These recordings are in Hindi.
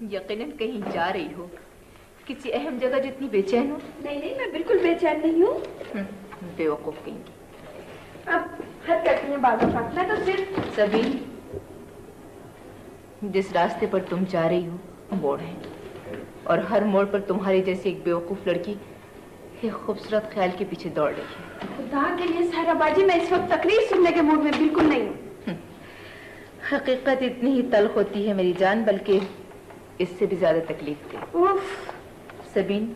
यकीनन कहीं जा रही हो, किसी अहम जगह जितनी बेचैन हो। नहीं नहीं, मैं बिल्कुल बेचैन नहीं हूँ। बेवकूफ कहेंगी। अब हद करती हैं बातों का। मैं तो सिर्फ सभी जिस रास्ते पर तुम जा रही हो मोड़ है, और हर मोड़ पर तुम्हारी जैसी एक बेवकूफ लड़की एक खूबसूरत ख्याल के पीछे दौड़ रही है। खुदा के लिए सारा बाजी, मैं इस वक्त तकरीर सुनने के मूड में बिल्कुल नहीं हूँ। हकीकत इतनी ही तल्ख होती है मेरी जान, बल्कि इससे भी ज्यादा तकलीफ थी। सबीन,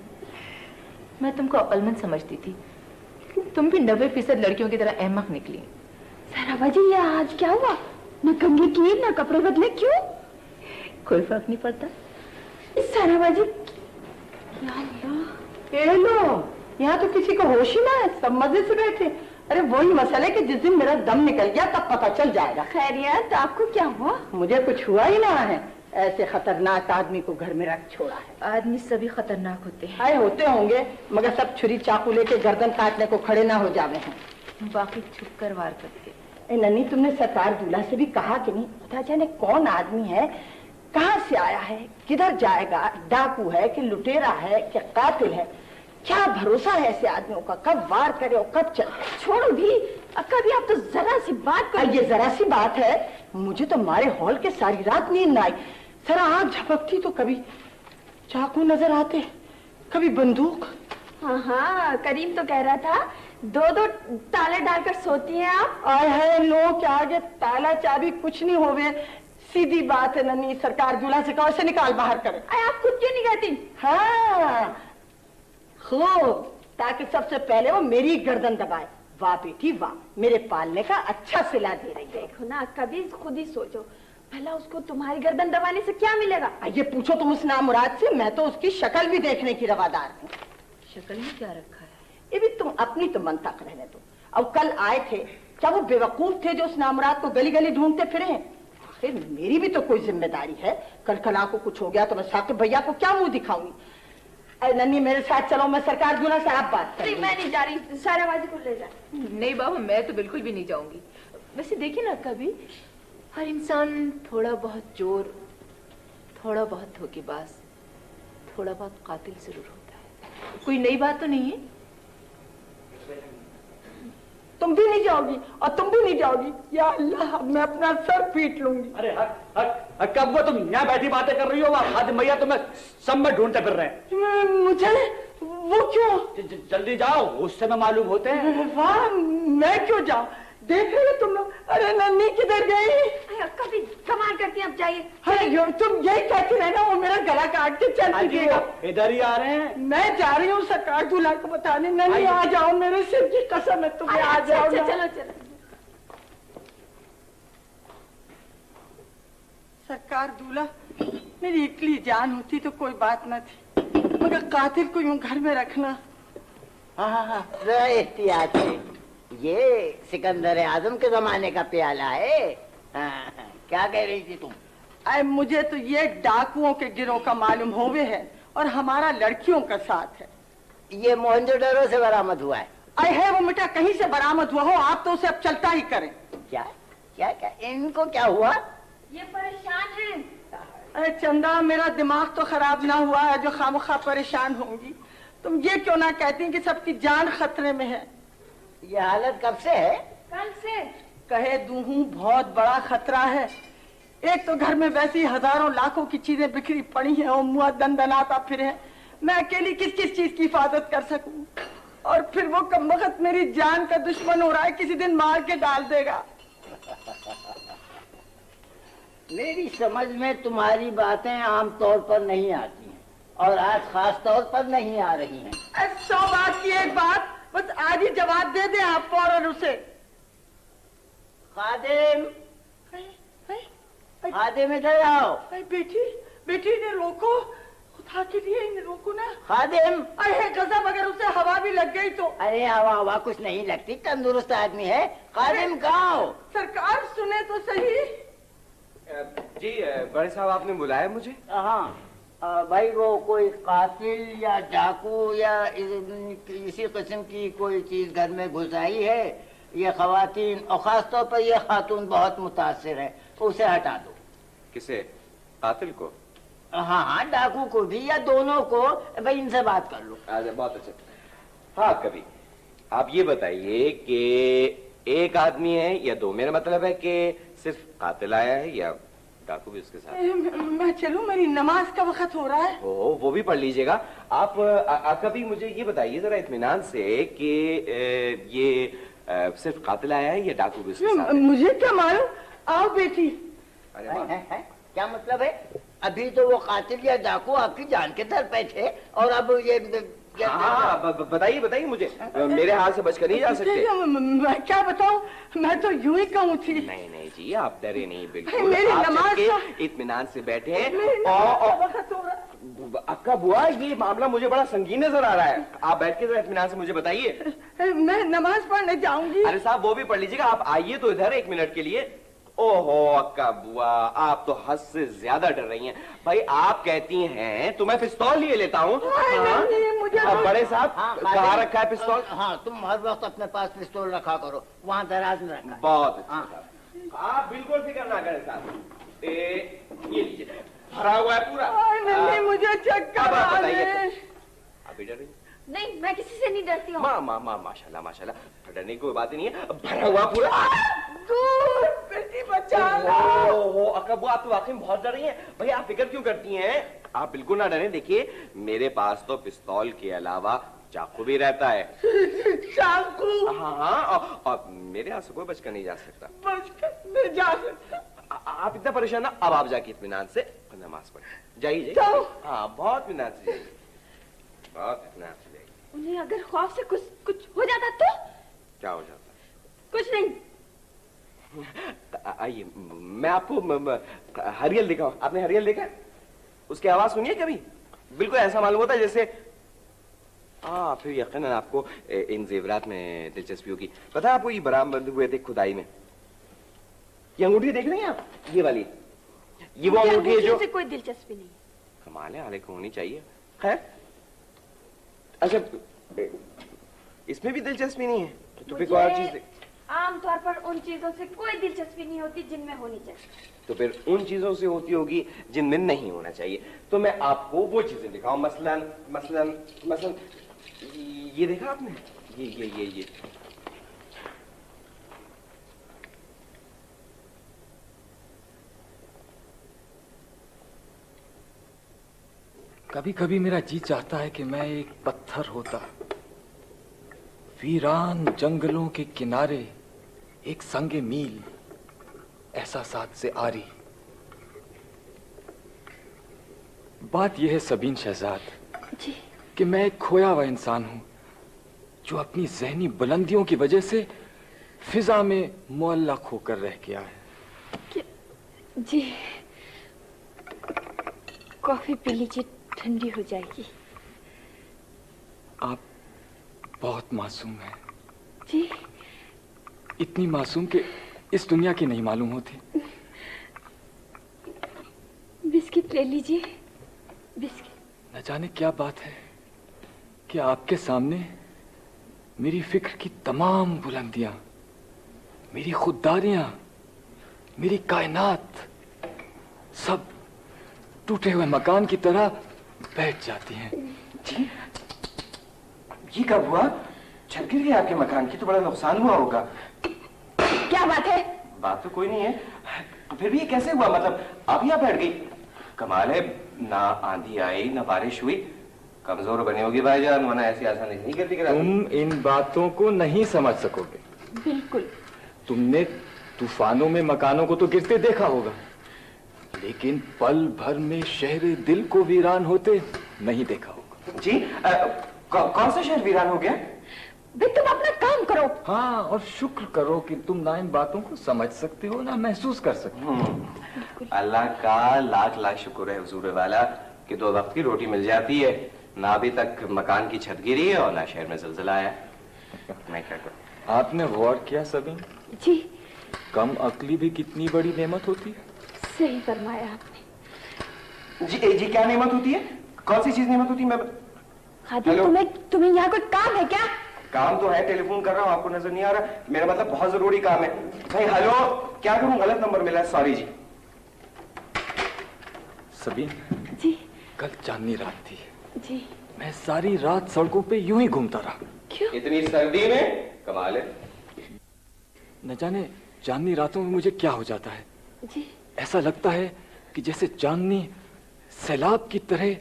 मैं तुमको अक्लमंद समझती थी, तुम भी 90% लड़कियों की तरह अहमक निकली। सारा बाजी, ये आज क्या हुआ? न कंघी की न कपड़े बदले, क्यों? कोई फर्क नहीं पड़ता। सारा बाजी, लो, यहाँ तो किसी को होश ही ना है, सब मजे से बैठे। अरे वही मसला है कि जिस दिन मेरा दम निकल गया तब पता चल जाएगा। खैरियत, आपको क्या हुआ? मुझे कुछ हुआ ही ना है, ऐसे खतरनाक आदमी को घर में रख छोड़ा है। आदमी सभी खतरनाक होते हैं। हाय होते होंगे, मगर सब छुरी चाकू लेके गर्दन काटने को खड़े ना हो जावे हैं। बाकी छुप कर वार करते। नन्नी, तुमने सरकार दूल्हा से भी कहा कि नहीं? पता जाने कौन आदमी है, कहाँ से आया है, किधर जाएगा, डाकू है कि लुटेरा है कि कातिल है? क्या भरोसा है ऐसे आदमियों का, कब वार करे और कब चले। छोड़ो भी, कभी आप तो जरा सी बात करो। ये जरा सी बात है? मुझे तो मारे हॉल के सारी रात नींद आई। जरा आँख झपकती तो कभी चाकू नजर आते, कभी बंदूक। हाँ, करीम तो कह रहा था 2-2 ताले डालकर सोती हैं आप। आए है लोग के आगे ताला चाबी कुछ नहीं होवे। सीधी बात है नन्नी, सरकार दूल्हा से कहो से निकाल बाहर करे। आप खुद क्यों नहीं कहती? हाँ खूब, ताकि सबसे पहले वो मेरी गर्दन दबाए। वाह बेटी वाह, मेरे पालने का अच्छा सिला दे रही है। देखो ना, कभी खुद ही सोचो, भला उसको तुम्हारी गर्दन दबाने से क्या मिलेगा? ये पूछो तुम उस नामुराद से, मैं तो उसकी शक्ल भी देखने की रवादार हूँ। शक्ल में क्या रखा है? ये भी तुम अपनी तो मन तक रहने दो। अब कल आए थे, क्या वो बेवकूफ थे जो उस नामुराद को गली गली ढूंढते फिरे? आखिर मेरी भी तो कोई जिम्मेदारी है। कल को कुछ हो गया तो मैं साकिब भैया को क्या मुंह दिखाऊंगी? अरे नन्नी, मेरे साथ चलो, मैं सरकार दूल्हा से आप बात करेंगे। मैं नहीं जा रही, सारा बाजी को ले जा। नहीं बाबू, मैं तो बिल्कुल भी नहीं जाऊंगी। वैसे देखिए ना, कभी हर इंसान थोड़ा बहुत चोर, थोड़ा बहुत धोखेबाज, थोड़ा बहुत कातिल जरूर होता है। कोई नई बात तो नहीं है। तुम भी नहीं जाओगी और तुम भी नहीं जाओगी? या अल्लाह, मैं अपना सर पीट लूंगी। अरे हक कब वो तुम यहाँ बैठी बातें कर रही हो? हाथ भैया तुम्हें सब में ढूंढते फिर रहे हैं। मुझे वो क्यों? जल्दी जाओ, उससे में मालूम होते हैं। वाह, मैं क्यों जाऊं? देख रहे हो तुम लोग? अरे नन्नी किधर गई? कभी कमाल करती हैं, अब जाइए। अरे तुम यही कहती रहना, वो मेरा गला काट के चल दिएगा। इधर ही आ रहे हैं। मैं जा रही हूँ सरकार दूल्हा को बताने। नन्नी आ जाओ, मेरे सिर की कसम है, तुम्हें आ जाओ। चलो चलो। सरकार दूल्हा, मेरी इकली जान होती तो कोई बात न थी, मगर कातिल को यूं घर में रखना। हाँ, एहतियात से, ये सिकंदर आजम के जमाने का प्याला है। क्या कह रही थी तुम? अरे मुझे तो ये डाकुओं के गिरोह का मालूम होवे है, और हमारा लड़कियों का साथ है। ये मोहनजोदड़ो से बरामद हुआ है। अरे है वो बेटा, कहीं से बरामद हुआ हो, आप तो उसे अब चलता ही करें। क्या क्या क्या इनको क्या हुआ? ये परेशान है। अरे चंदा, मेरा दिमाग तो खराब ना हुआ है जो खामखा परेशान होंगी। तुम ये क्यों ना कहती कि सबकी जान खतरे में है? ये हालत कब से है? कल से। कहे दूं, बहुत बड़ा खतरा है। एक तो घर में वैसी हजारों लाखों की चीजें बिखरी पड़ी हैं और मुआ दंदनाता फिर है। मैं अकेली किस किस चीज की हिफाजत कर सकूं? और फिर वो कमबख्त मेरी जान का दुश्मन हो रहा है, किसी दिन मार के डाल देगा। मेरी समझ में तुम्हारी बातें आमतौर पर नहीं आती हैं, और आज खास तौर पर नहीं आ रही हैं। 100 बात की एक बात, बस आज ही जवाब दे दे आप फौरन उसे। खादिम, खादिम इधर आओ। बेटी ने रोको, खुदा के लिए इन्हें रोको ना। खादिम, अरे गजब, अगर उसे हवा भी लग गई तो। अरे हवा कुछ नहीं लगती, तंदुरुस्त आदमी है। खादिम कहाँ हो? सरकार सुने तो सही। जी बड़े साहब, आपने बुलाया मुझे? हाँ भाई, वो कोई कातिल या डाकू या इसी किस्म की कोई चीज घर में घुस आई है। ये खवातीन और खास तौर पर ये खातून बहुत मुतासिर है, उसे हटा दो। किसे? कातिल को? हाँ हाँ, डाकू को भी या दोनों को, भाई इनसे बात कर लो। अच्छा, बहुत अच्छा। हाँ कभी आप ये बताइए कि एक आदमी है या दो? मेरा मतलब है कि सिर्फ कातिल आया है या डाकू भी उसके साथ? मैं चलूं, मेरी नमाज का वक्त हो रहा है। वो भी पढ़ लीजिएगा आप। कभी मुझे ये बताइए जरा इत्मीनान से कि ये सिर्फ कातिल आया है या डाकू भी उसके साथ है? मुझे क्या मालूम, आओ बेटी। अरे है? क्या मतलब है? अभी तो वो कातिल या डाकू आपकी जान के दर पे थे और अब ये हाँ, बताइए बताइए मुझे, मेरे हाथ से बचकर नहीं जा सकते। मैं क्या बताऊं, मैं तो यूं ही कहूँ थी। नहीं नहीं जी, आप डरे नहीं, बिल्कुल मेरी आप नमाज सबके इत्मीनान से बैठे हैं। और अक्का बुआ, ये मामला मुझे बड़ा संगीन नजर आ रहा है। आप बैठ के जरा इत्मीनान से मुझे बताइए। मैं नमाज पढ़ने जाऊंगी। अरे साहब वो भी पढ़ लीजिएगा, आप आइए तो इधर 1 मिनट के लिए। ओहो अक्का बुआ, आप तो हद से ज्यादा डर रही हैं। भाई आप कहती हैं तो मैं पिस्तौल लिए लेता हूँ। बड़े साहब कहाँ रखा है पिस्तौल? हाँ, तुम हर वक्त अपने पास पिस्तौल रखा करो, वहाँ दराज में रखा। बहुत अच्छा। आप बिल्कुल फिक्र ना करें साहब। ये लीजिए, भरा हुआ है पूरा। नहीं, मुझे चक्कर आ रहे हैं। आप भी डर रही? नहीं, मैं किसी से नहीं डरती हूँ। माशाल्लाह माशाल्लाह, डरने की कोई बात ही नहीं है। भरा हुआ पूरा। दूर बेटी बचा लो। ओहो अक्का बुआ, आप तो वाकई में बहुत डर रही हैं। भाई आप फिक्र क्यों करती हैं? आप बिल्कुल ना डरें। देखिए मेरे पास तो पिस्तौल के अलावा चाकू भी रहता है। चाकू? हाँ, और मेरे हाथ से कोई बचकर नहीं जा सकता। बचकर नहीं जा सकता। आप इतना परेशान ना, अब आप जाके इत्मीनान से नमाज पढ़े जाइए। हाँ बहुत इत्मीनान से जाइए, बहुत इत्मीनान से जाइए। उन्हें अगर खौफ से कुछ हो जाता तो? क्या हो जाता? कुछ नहीं। आइए मैं आपको हरियल दिखाऊं। आपने हरियल देखा? उसकी आवाज सुनिए कभी? बिल्कुल ऐसा मालूम होता है जैसे। फिर यकीनन आपको इन जेवरात में दिलचस्पी होगी। पता है आपको ये बरामद हुए थे खुदाई में? ये अंगूठी देख रही हैं आप? ये वाली, ये वो अंगूठी है जो कोई दिलचस्पी नहीं। कमाल है, आले को होनी चाहिए। खैर अच्छा, इसमें भी दिलचस्पी नहीं है तो फिर कोई और चीज। आमतौर पर उन चीजों से कोई दिलचस्पी नहीं होती जिनमें होनी चाहिए। तो फिर उन चीजों से होती होगी जिनमें नहीं होना चाहिए। तो मैं आपको वो चीजें दिखाऊं। मसलन मसलन मसलन ये देखा आपने? ये कभी कभी मेरा जी चाहता है कि मैं एक पत्थर होता, वीरान जंगलों के किनारे एक संगे मील एहसासात से आरी। बात यह है सबीन शहजाद जी, कि मैं एक खोया हुआ इंसान हूं जो अपनी जहनी बुलंदियों की वजह से फिजा में मुअल्लक होकर रह गया है। जी, कॉफी पी लीजिए, ठंडी हो जाएगी। आप बहुत मासूम हैं। जी, इतनी मासूम कि इस दुनिया की नहीं मालूम होती। बिस्किट ले लीजिए, बिस्किट। न जाने क्या बात है कि आपके सामने मेरी फिक्र की तमाम बुलंदियां, मेरी खुददारियां, मेरी कायनात सब टूटे हुए मकान की तरह बैठ जाती हैं। जी, ये कब हुआ? छत गिर गई आपके मकान की? तो बड़ा नुकसान हुआ होगा। क्या बात है? बात तो कोई नहीं है, फिर भी ये कैसे हुआ? मतलब आप यहाँ बैठ गई? कमाल है, ना आंधी आई ना बारिश हुई। कमजोर बनी होगी भाईजान, वरना ऐसी आसानी से नहीं गिरती। तुम इन बातों को नहीं समझ सकोगे। बिल्कुल। तुमने तूफानों में मकानों को तो गिरते देखा होगा, लेकिन पल भर में शहर दिल को वीरान होते नहीं देखा होगा। जी, कौन सा शहर वीरान हो गया? तुम अपना काम करो। हाँ, और शुक्र करो कि तुम ना इन बातों को समझ सकते हो ना महसूस कर सकते हो। अल्लाह का लाख लाख शुक्र है हुजूर वाला कि 2 वक्त की रोटी मिल जाती है। ना अभी तक मकान की छत गिरी है और ना शहर में ज़लज़ला आया। मैं क्या करूं? आपने गौर किया सबीन? जी, कम अक्ली भी कितनी बड़ी नेमत होती है। सही फरमाया आपने। जी, क्या नेमत होती है? कौन सी चीज नेमत होती है? मैं खादिम, तुम्हें यहाँ कोई काम है क्या? काम तो है, टेलीफोन कर रहा हूँ, आपको नजर नहीं आ रहा? मेरा मतलब बहुत जरूरी काम है। भाई हेलो, क्या करूँ? गलत नंबर मिला है, सॉरी जी। सबीन जी, कल चांदनी रात थी जी। मैं सारी रात सड़कों पे यूं ही घूमता रहा। क्यों? इतनी सर्दी में? कमाल है। न जाने चांदनी रातों में मुझे क्या हो जाता है जी। ऐसा लगता है कि जैसे चांदनी सैलाब की तरह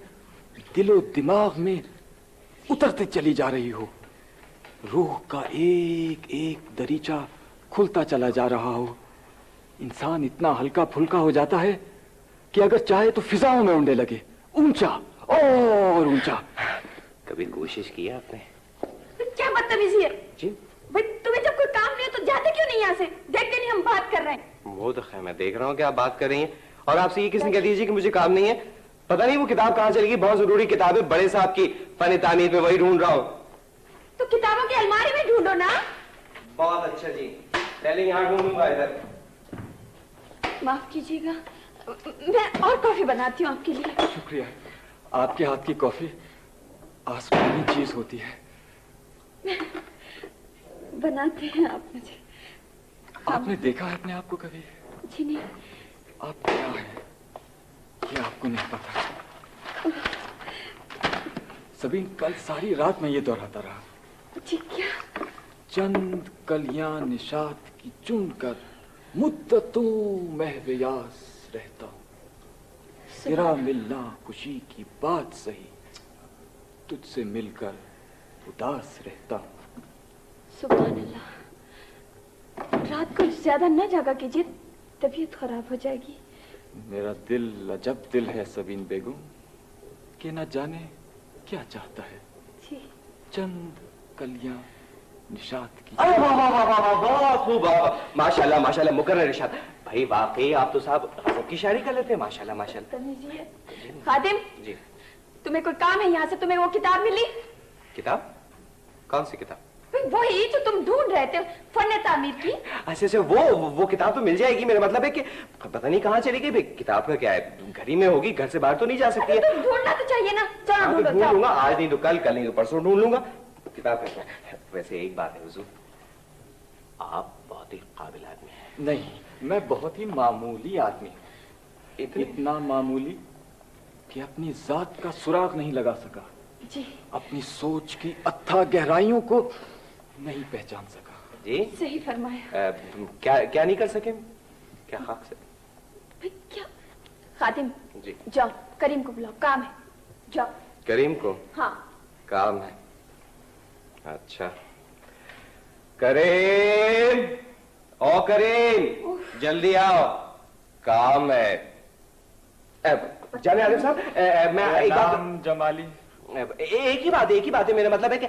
दिलो दिमाग में उतरते चली जा रही हो, रूह का एक एक दरीचा खुलता चला जा रहा हो। इंसान इतना हल्का फुल्का हो जाता है कि अगर चाहे तो फिजाओं में उड़ने लगे, ऊंचा और ऊंचा। कभी कोशिश की है आपने? क्या बदतमीजी है जी भाई, तुम्हें जब कोई काम नहीं है तो जाते क्यों नहीं यहाँ से? देख के नहीं हम बात कर रहे हैं। वो तो खैर मैं देख रहा हूँ कि आप बात कर रही हैं, और आपसे ये किसने कह दीजिए कि मुझे काम नहीं है? पता नहीं वो किताब कहाँ चली गई, बहुत जरूरी किताब है बड़े साहब की फन तामीर पे, वही ढूंढ रहा हूँ। तो किताबों की अलमारी में ढूंढो ना। बहुत अच्छा जी, पहले यहाँ ढूंढूंगा इधर। माफ कीजिएगा, मैं और कॉफी बनाती हूँ आपके लिए। शुक्रिया। आपके हाथ की कॉफी आसमानी चीज होती है। बनाते हैं आप मुझे। आपने देखा है अपने आप को कभी? जी नहीं। आप क्या हैं ये आपको नहीं पता। सबीन, कल सारी रात मैं ये दोहराता रहा। जी क्या? चंद कलियां निशात की चुनकर मुद्दतों महवियास रहता हूँ। तेरा मिलना खुशी की बात सही, तुझसे मिलकर उदास रहता हूँ। सुभान अल्लाह। रात को ज्यादा न जागा कीजिए, तबीयत खराब हो जाएगी। मेरा दिल अजब दिल है सबीन बेगम, कि न जाने क्या चाहता है। जी। चंद कलियां निशात की। अरे वाह वाह वाह वाह, बहुत खूब, माशाल्लाह माशाल्लाह, मुकर्रर इरशाद। भाई वाकई आप तो साहब गजब की शायरी कर लेते हैं, माशाल्लाह माशाल्लाह। तमीजिए। खादिम जी। तुम्हें कोई काम है यहाँ से? तुम्हें वो किताब मिली? किताब? कौन सी किताब? वही जो तुम ढूंढ रहे थे, फन तामीर की। अच्छा अच्छा, वो किताब तो मिल जाएगी। मेरा मतलब है कि पता नहीं कहाँ चली गई। किताब का क्या है, घर ही में होगी, घर से बाहर तो नहीं जा सकती है। तुम ढूंढना तो चाहिए ना। चलो हाँ, तो ढूंढो। ढूंढ लूंगा, आज नहीं तो कल, कल नहीं तो परसों ढूंढ लूंगा किताब का। वैसे एक बात है हुजूर, आप बहुत ही काबिल आदमी हैं। नहीं, मैं बहुत ही मामूली आदमी हूँ। इतना मामूली कि अपनी जात का सुराग नहीं लगा सका, जी। अपनी सोच की अथाह गहराइयों को नहीं पहचान सका। जी सही फरमाया। क्या नहीं कर सके? क्या खाक से? भाई क्या? खादिम जी। जाओ, करीम को बुलाओ, काम है। जाओ। करीम को? हाँ। काम है? अच्छा। करीम, ओ करीम, जल्दी आओ, काम है। जाने आलिम साहब, मैं एक बात जमाली, एक ही बात है। मेरा मतलब है कि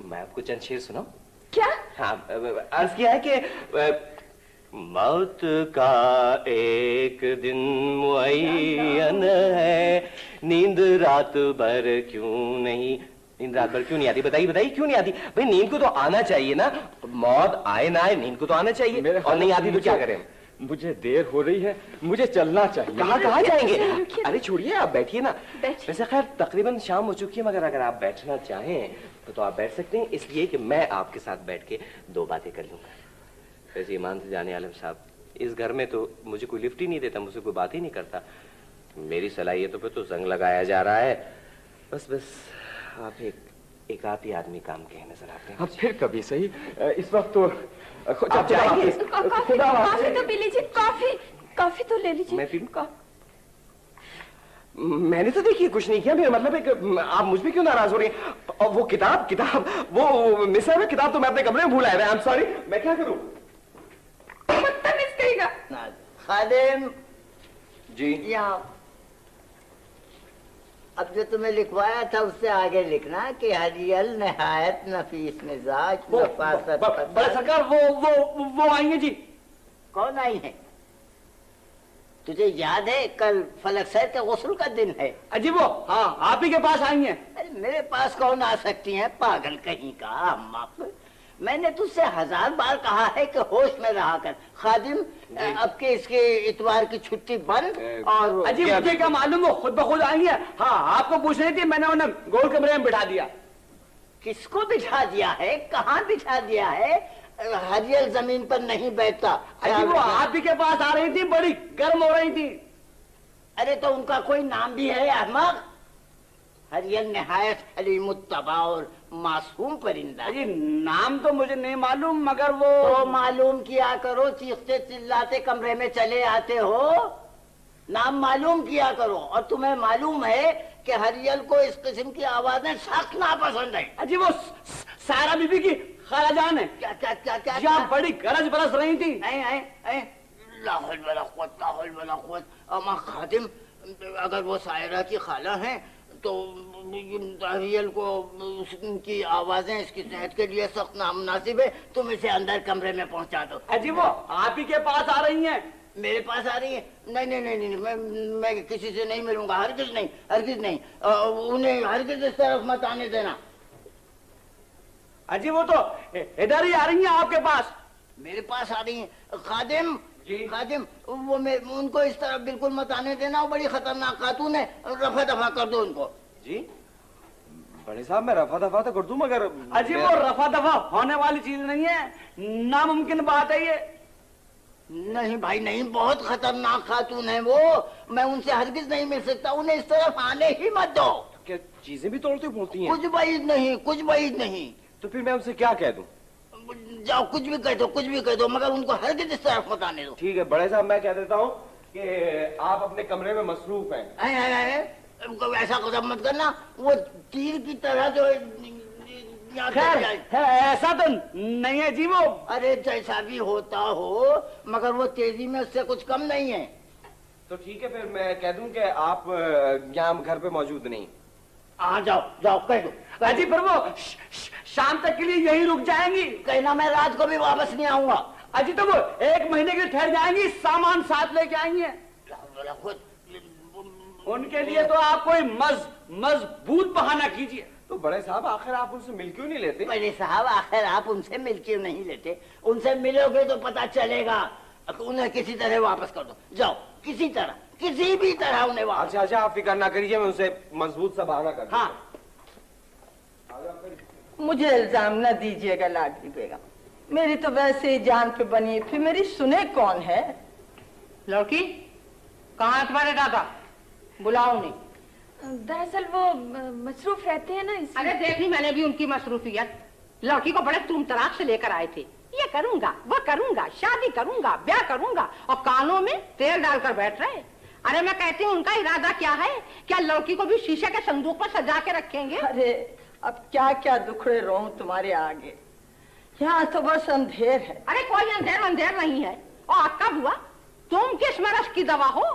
मैं आपको चंद शेर सुनाऊं? क्या? हाँ, अर्ज किया है कि मौत का एक दिन मुअय्यन है, नींद रात भर क्यों नहीं, नींद रात भर क्यों नहीं आती? बताइए बताइए, क्यों नहीं आती? भाई नींद को तो आना चाहिए ना, मौत आए ना आए, नींद को तो आना चाहिए। और नहीं आती तो क्या करें? मुझे देर हो रही है, मुझे चलना चाहिए। कहाँ जाएंगे? अरे छोड़िए, आप बैठिए ना। बैठिए। वैसे खैर तकरीबन शाम हो चुकी है, मगर अगर आप बैठना चाहें तो आप बैठ सकते हैं, इसलिए कि मैं आपके साथ बैठ के दो बातें कर लूंगा। वैसे ईमान से जाने आलम साहब, इस घर में तो मुझे कोई लिफ्ट ही नहीं देता, मुझसे कोई बात ही नहीं करता। मेरी सलाहियतों पे तो जंग लगाया जा रहा है। बस आप एक आध ही आदमी काम के हैं, नजर आते हैं। अब फिर कभी सही, इस वक्त तो आप जाएंगे? कॉफी तो पी लीजिए, कॉफी तो ले लीजिए। मैं पीऊं? मैंने तो देखिए कुछ नहीं किया। मेरा मतलब है कि आप मुझ पे क्यों नाराज हो रही हैं? और वो किताब वो मिस है, किताब तो मैं अपने कमरे में भूल आया। आई एम सॉरी, मैं क्या करूं? बदतमीज करेगा। खादिम जी। यहाँ अब जो तुम्हें लिखवाया था उससे आगे लिखना कि हरियल नहायत नफीस मिजाज नफासत। बड़ा सरकार, वो आएंगे जी। कौन आई है? तुझे याद है कल फलक सैर के गुस्ल का दिन है? अजी वो, हाँ, आप ही के पास आई हैं। अरे मेरे पास कौन आ सकती है, पागल कहीं का अम्मा। मैंने तुझसे 1000 बार कहा है कि होश में रहा कर। खादिम, अब के इसके इतवार की छुट्टी बंद। और अजी मुझे क्या मालूम, वो खुद ब खुद आई है। हाँ, आपको पूछ रही थी, मैंने उन्हें गोल कमरे में बिठा दिया। किसको बिठा दिया है? कहाँ बिठा दिया है? हरियल जमीन पर नहीं बैठता। अजी वो आप ही के पास आ रही थी, बड़ी गर्म हो रही थी। अरे तो उनका कोई नाम भी है अहमक? हरियल निहायत हलीमुत्तबा और मासूम परिंदा। अजी नाम तो मुझे नहीं मालूम, मगर वो तो मालूम किया करो, चीखते चिल्लाते कमरे में चले आते हो, नाम मालूम किया करो। और तुम्हें मालूम है कि हरियल को इस किस्म की आवाजें सख्त नापसंद है। अजी वो सारा बीबी की खालाजान है। क्या क्या क्या क्या, क्या बड़ी गरज बरस रही थी। लाहौल वला कुव्वत, लाहौल वला कुव्वत। अमा खादिम, अगर वो सायरा की खाला हैं तो हरियल को उनकी आवाजें इसकी सेहत के लिए सख्त नामुनासिब है। तुम इसे अंदर कमरे में पहुंचा दो। अजी वो आप ही के पास आ रही हैं। मेरे पास आ रही है? नहीं नहीं नहीं नहीं, मैं किसी से नहीं मिलूंगा, हरगिज नहीं, हरगिज नहीं। उन्हें हरगिज इस तरफ मत आने देना। अजी वो तो इधर ही आ रही हैं आपके पास। मेरे पास आ रही है। खादिम जी, खादिम वो उनको इस तरफ बिल्कुल मत आने देना, वो बड़ी खतरनाक खातून है, रफा दफा कर दो उनको। जी बड़े साहब, मैं रफा दफा तो कर दूं, मगर अजी वो रफा दफा होने वाली चीज नहीं है, नामुमकिन बात है ये। नहीं भाई नहीं, बहुत खतरनाक खातून है वो, मैं उनसे हरगिज नहीं मिल सकता, उन्हें इस तरफ आने ही मत दो। क्या चीजें भी तोड़ती बोलती हैं? कुछ बाइद नहीं, कुछ बाइद नहीं। तो फिर मैं उनसे क्या कह दूं? जाओ कुछ भी कह दो, कुछ भी कह दो, मगर उनको हरगिज इस तरफ मत आने दो। ठीक है बड़े साहब, मैं कह देता हूँ कि आप अपने कमरे में मसरूफ हैं। ऐसा कदम मत करना, वो तीर की तरह जो खैर ऐसा तो नहीं है जी वो। अरे जैसा भी होता हो, मगर वो तेजी में उससे कुछ कम नहीं है। तो ठीक है, फिर मैं कह दूं कि आप यहाँ घर पे मौजूद नहीं। हाँ जाओ जाओ कह दो। अजी फिर वो शाम तक के लिए यही रुक जाएंगी। कहना मैं रात को भी वापस नहीं आऊंगा। अजी तो वो 1 महीने के लिए ठहर जाएंगी, सामान साथ लेके आएंगे। उनके लिए तो आप कोई मजबूत बहाना कीजिए। तो बड़े साहब आखिर आप उनसे मिल क्यों नहीं लेते? बड़े साहब आखिर आप उनसे मिल क्यों नहीं लेते? उनसे मिलोगे तो पता चलेगा। उन्हें किसी तरह वापस कर दो, जाओ किसी तरह, किसी भी तरह उन्हें वापस। अच्छा आप फिक्र ना करिए, मैं उनसे मजबूत सा बहाना कर। हाँ मुझे इल्जाम न दीजिएगा लाडली बेगम, मेरी तो वैसे ही जान पे बनी है, फिर मेरी सुने कौन है? लड़की कहाँ है तुम्हारे दादा? बुलाओ उन्हें। दरअसल वो मसरूफ रहते हैं ना इसलिए। अरे देख ली मैंने भी उनकी मसरूफियत। लड़की को बड़े तुम तराक से लेकर आए थे, ये करूंगा वो करूंगा, शादी करूंगा, ब्याह करूंगा, और कानों में तेल डालकर बैठ रहे। अरे मैं कहती हूँ उनका इरादा क्या है? क्या लड़की को भी शीशे के संदूक पर सजा के रखेंगे? अरे अब क्या क्या दुखड़े रोऊं तुम्हारे आगे, यहाँ तो बस अंधेर है। अरे कोई अंधेर नहीं है। और आपका बुआ तुम किस मरज की दवा हो?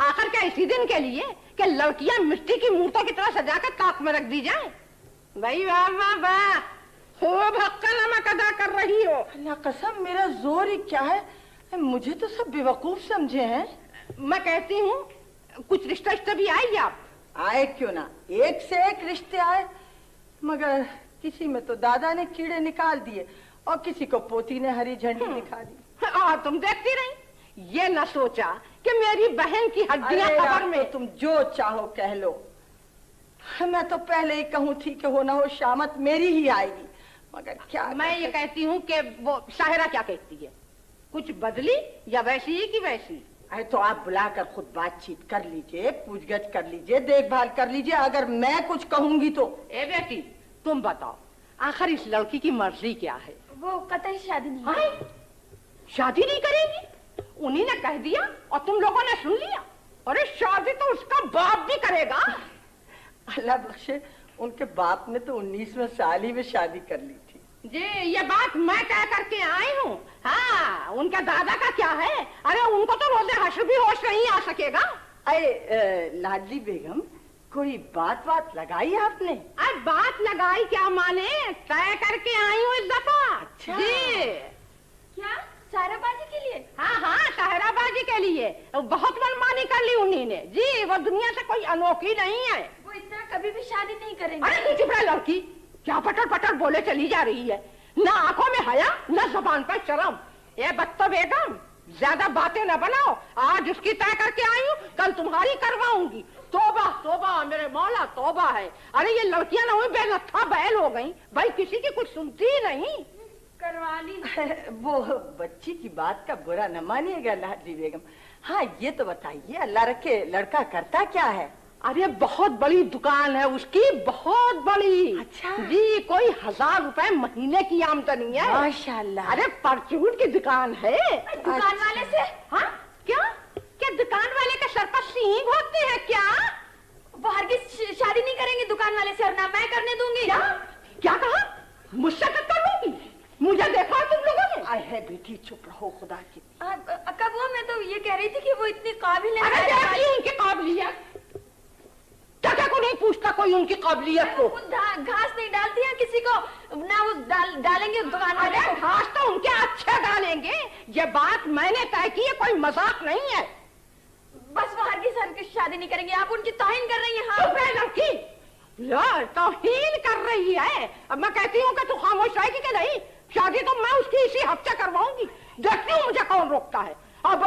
आखिर क्या इसी दिन के लिए कि लड़कियां मिट्टी की मूर्तों की तरह सजाकर ताक में रख दी जाएं? भाई वाह वाह वाह, खूब हक्का नमक अदा कर रही हो। अल्लाह कसम मेरा जोर ही क्या है, मुझे तो सब बेवकूफ समझे हैं। मैं कहती हूँ कुछ रिश्ते भी आए आप? आए क्यों ना, एक से एक रिश्ते आए, मगर किसी में तो दादा ने कीड़े निकाल दिए और किसी को पोती ने हरी झंडी दिखा दी। तुम देखती रही, ये न सोचा कि मेरी बहन की हड्डियां खबर में। तुम जो चाहो कह लो, मैं तो पहले ही कहूँ थी कि हो ना हो शामत मेरी ही आएगी, मगर क्या। मैं ये कहती हूँ कि वो शाहिरा क्या कहती है, कुछ बदली या वैसी ही की वैसी? अरे तो आप बुलाकर खुद बातचीत कर लीजिए, पूछगछ कर लीजिए, देखभाल कर लीजिए, अगर मैं कुछ कहूंगी तो। ए बेटी तुम बताओ, आखिर इस लड़की की मर्जी क्या है? वो कतई शादी नहीं। शादी नहीं करेगी? उन्हीं ने कह दिया और तुम लोगों ने सुन लिया? अरे शादी तो उसका बाप भी करेगा। अल्लाह बख्शे, उनके बाप ने तो 19वें साल ही में शादी कर ली थी। जी ये बात मैं कह करके आई हूँ। हाँ उनके दादा का क्या है? अरे उनको तो रोज़े हश्र भी होश नहीं आ सकेगा। अरे लाडली बेगम, कोई बात लगाई आपने? अब बात लगाई क्या माने, तय करके आई हूँ इस दफा। अच्छा। जी क्या साराबाजी के लिए? हाँ साहराबाजी के लिए बहुत मनमानी कर ली उन्हीं ने। जी वो दुनिया से कोई अनोखी नहीं है। वो इतना कभी भी शादी नहीं करेंगे। अरे तू चुप रह लड़की, क्या पटर पटर बोले चली जा रही है, ना आंखों में हया ना जुबान पर शर्म। ये बत्तो बेगम ज्यादा बातें न बनाओ, आज उसकी तय करके आई हूँ, कल तुम्हारी करवाऊंगी। तोबा तोबा मेरे मौला तोबा है। अरे ये लड़कियां ना हुई बेलत्था बैल हो गई, भाई किसी की कुछ सुनती ही नहीं। करवा ली। वो बच्ची की बात का बुरा न मानिएगा लाडली बेगम। हाँ ये तो बताइए, अल्लाह रखे लड़का करता क्या है? अरे बहुत बड़ी दुकान है उसकी, बहुत बड़ी। अच्छा जी, कोई 1000 रुपए महीने की आमदनी है। माशाल्लाह। अरे परचून की दुकान है। दुकान वाले से? हाँ क्या क्या दुकान वाले का सर पर सींग होते हैं क्या? वो हरगिज शादी नहीं करेंगे दुकान वाले से, और ना मैं करने दूंगी। क्या क्या कहा? मुझसे कर लूंगी? मुझे देखा है तुम लोगों ने? आए है बेटी, चुप रहो खुदा की। कब वो, मैं तो ये कह रही थी कि वो इतनी काबिल है। अरे देखिए उनकी काबिलियत, चाचा को नहीं पूछता कोई उनकी काबिलियत को। घास नहीं डालती है किसी को, ना वो डालेंगे दुकान वाले। अरे घास तो उनके अच्छे डालेंगे, ये बात मैंने तय की है, कोई मजाक नहीं है। बस वो हरगिज शादी नहीं करेंगे, आप उनकी तौहीन कर रही हैं। हाँ लड़की तौहीन कर रही है। अब मैं कहती हूँ कि तू खामोश रहेगी कि नहीं? शादी तो मैं उसकी इसी हफ्ते करवाऊंगी, देखती हूँ मुझे कौन रोकता है। अब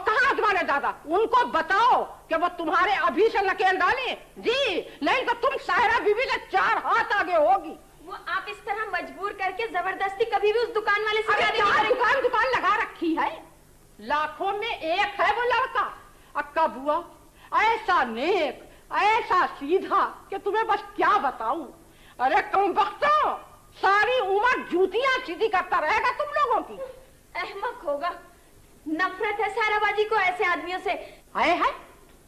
कहाँ तुम्हारे दादा? उनको बताओ कि वो तुम्हारे अभी से नकेल डाले जी, नहीं तो तुम सायरा बीबी से 4 हाथ आगे होगी। वो आप इस तरह मजबूर करके जबरदस्ती कभी भी उस दुकान वाले से शादी नहीं करेंगे। दुकान लगा रखी है, लाखों में एक है वो लड़का। अक्का बुआ ऐसा नेक, ऐसा सीधा कि तुम्हें बस क्या बताऊं। अरे कम वक्तों, सारी उम्र जूतियां सीधी करता रहेगा तुम लोगों की। अहमक होगा, नफरत है साराबाजी को ऐसे आदमियों से। है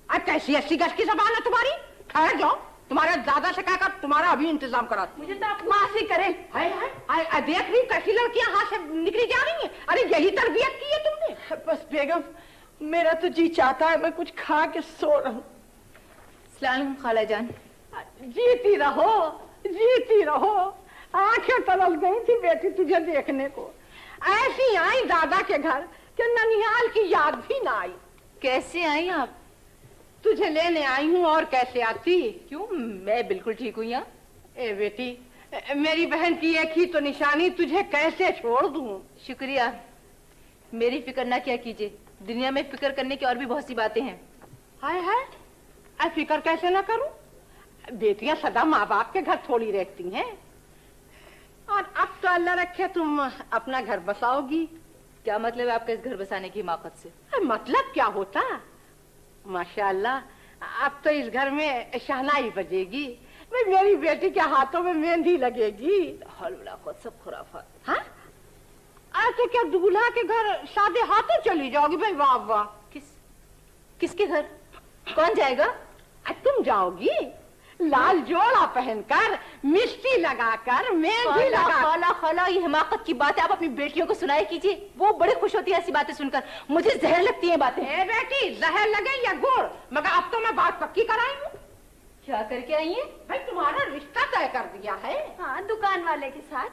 अब कैसी 80 गज की जबान है तुम्हारी? ठहर जाओ, तुम्हारे दादा से कहकर तुम्हारा अभी इंतजाम करा। मुझे तो आप माफ ही करें। है देख रही कैसी लड़कियां हाथ से निकली जा रही हैं। अरे यही तरबियत की है तुमने? बस बेगम, मेरा तो जी चाहता है मैं कुछ खा के सो रहूं। सलाम खाला जान। जीती रहो, जीती रहो। आंखें तरस गई थी बेटी तुझे देखने को। ऐसी आई दादा के घर कि ननिहाल की याद भी ना आई। कैसे आई आप? तुझे लेने आई हूँ, और कैसे आती? क्यों, मैं बिल्कुल ठीक हूँ यहाँ। ए बेटी, मेरी बहन की एक ही तो निशानी, तुझे कैसे छोड़ दूँ? शुक्रिया, मेरी फिक्र ना क्या कीजिए, दुनिया में फिक्र करने की और भी बहुत सी बातें हैं। हाय फिक्र कैसे ना करूं? बेटियां सदा माँ बाप के घर थोड़ी रहती हैं। और अब तो अल्लाह रखे तुम अपना घर बसाओगी। क्या मतलब है आपका इस घर बसाने की हिमाकत से? मतलब क्या होता, माशाअल्लाह, अब तो इस घर में शहनाई बजेगी, मेरी बेटी के हाथों में मेहंदी लगेगी। सब खुराफात। हाँ, ऐसे क्या दूल्हा के घर सादे हाथों चली जाओगी? भाई वाह वाह। किसके घर? कौन जाएगा? तुम जाओगी, लाल जोड़ा पहनकर, मिष्टी लगाकर, मेहंदी लगा। खाला खाला, ये हिमाकत की बात है, आप अपनी बेटियों को सुनाया कीजिए, वो बड़े खुश होती है ऐसी बातें सुनकर। मुझे जहर लगती है बातें। बेटी, जहर लगे या गुड़, मगर अब तो मैं बात पक्की कराई हूँ। क्या करके आई है? भाई तुम्हारा रिश्ता तय कर दिया है। हाँ, दुकान वाले के साथ।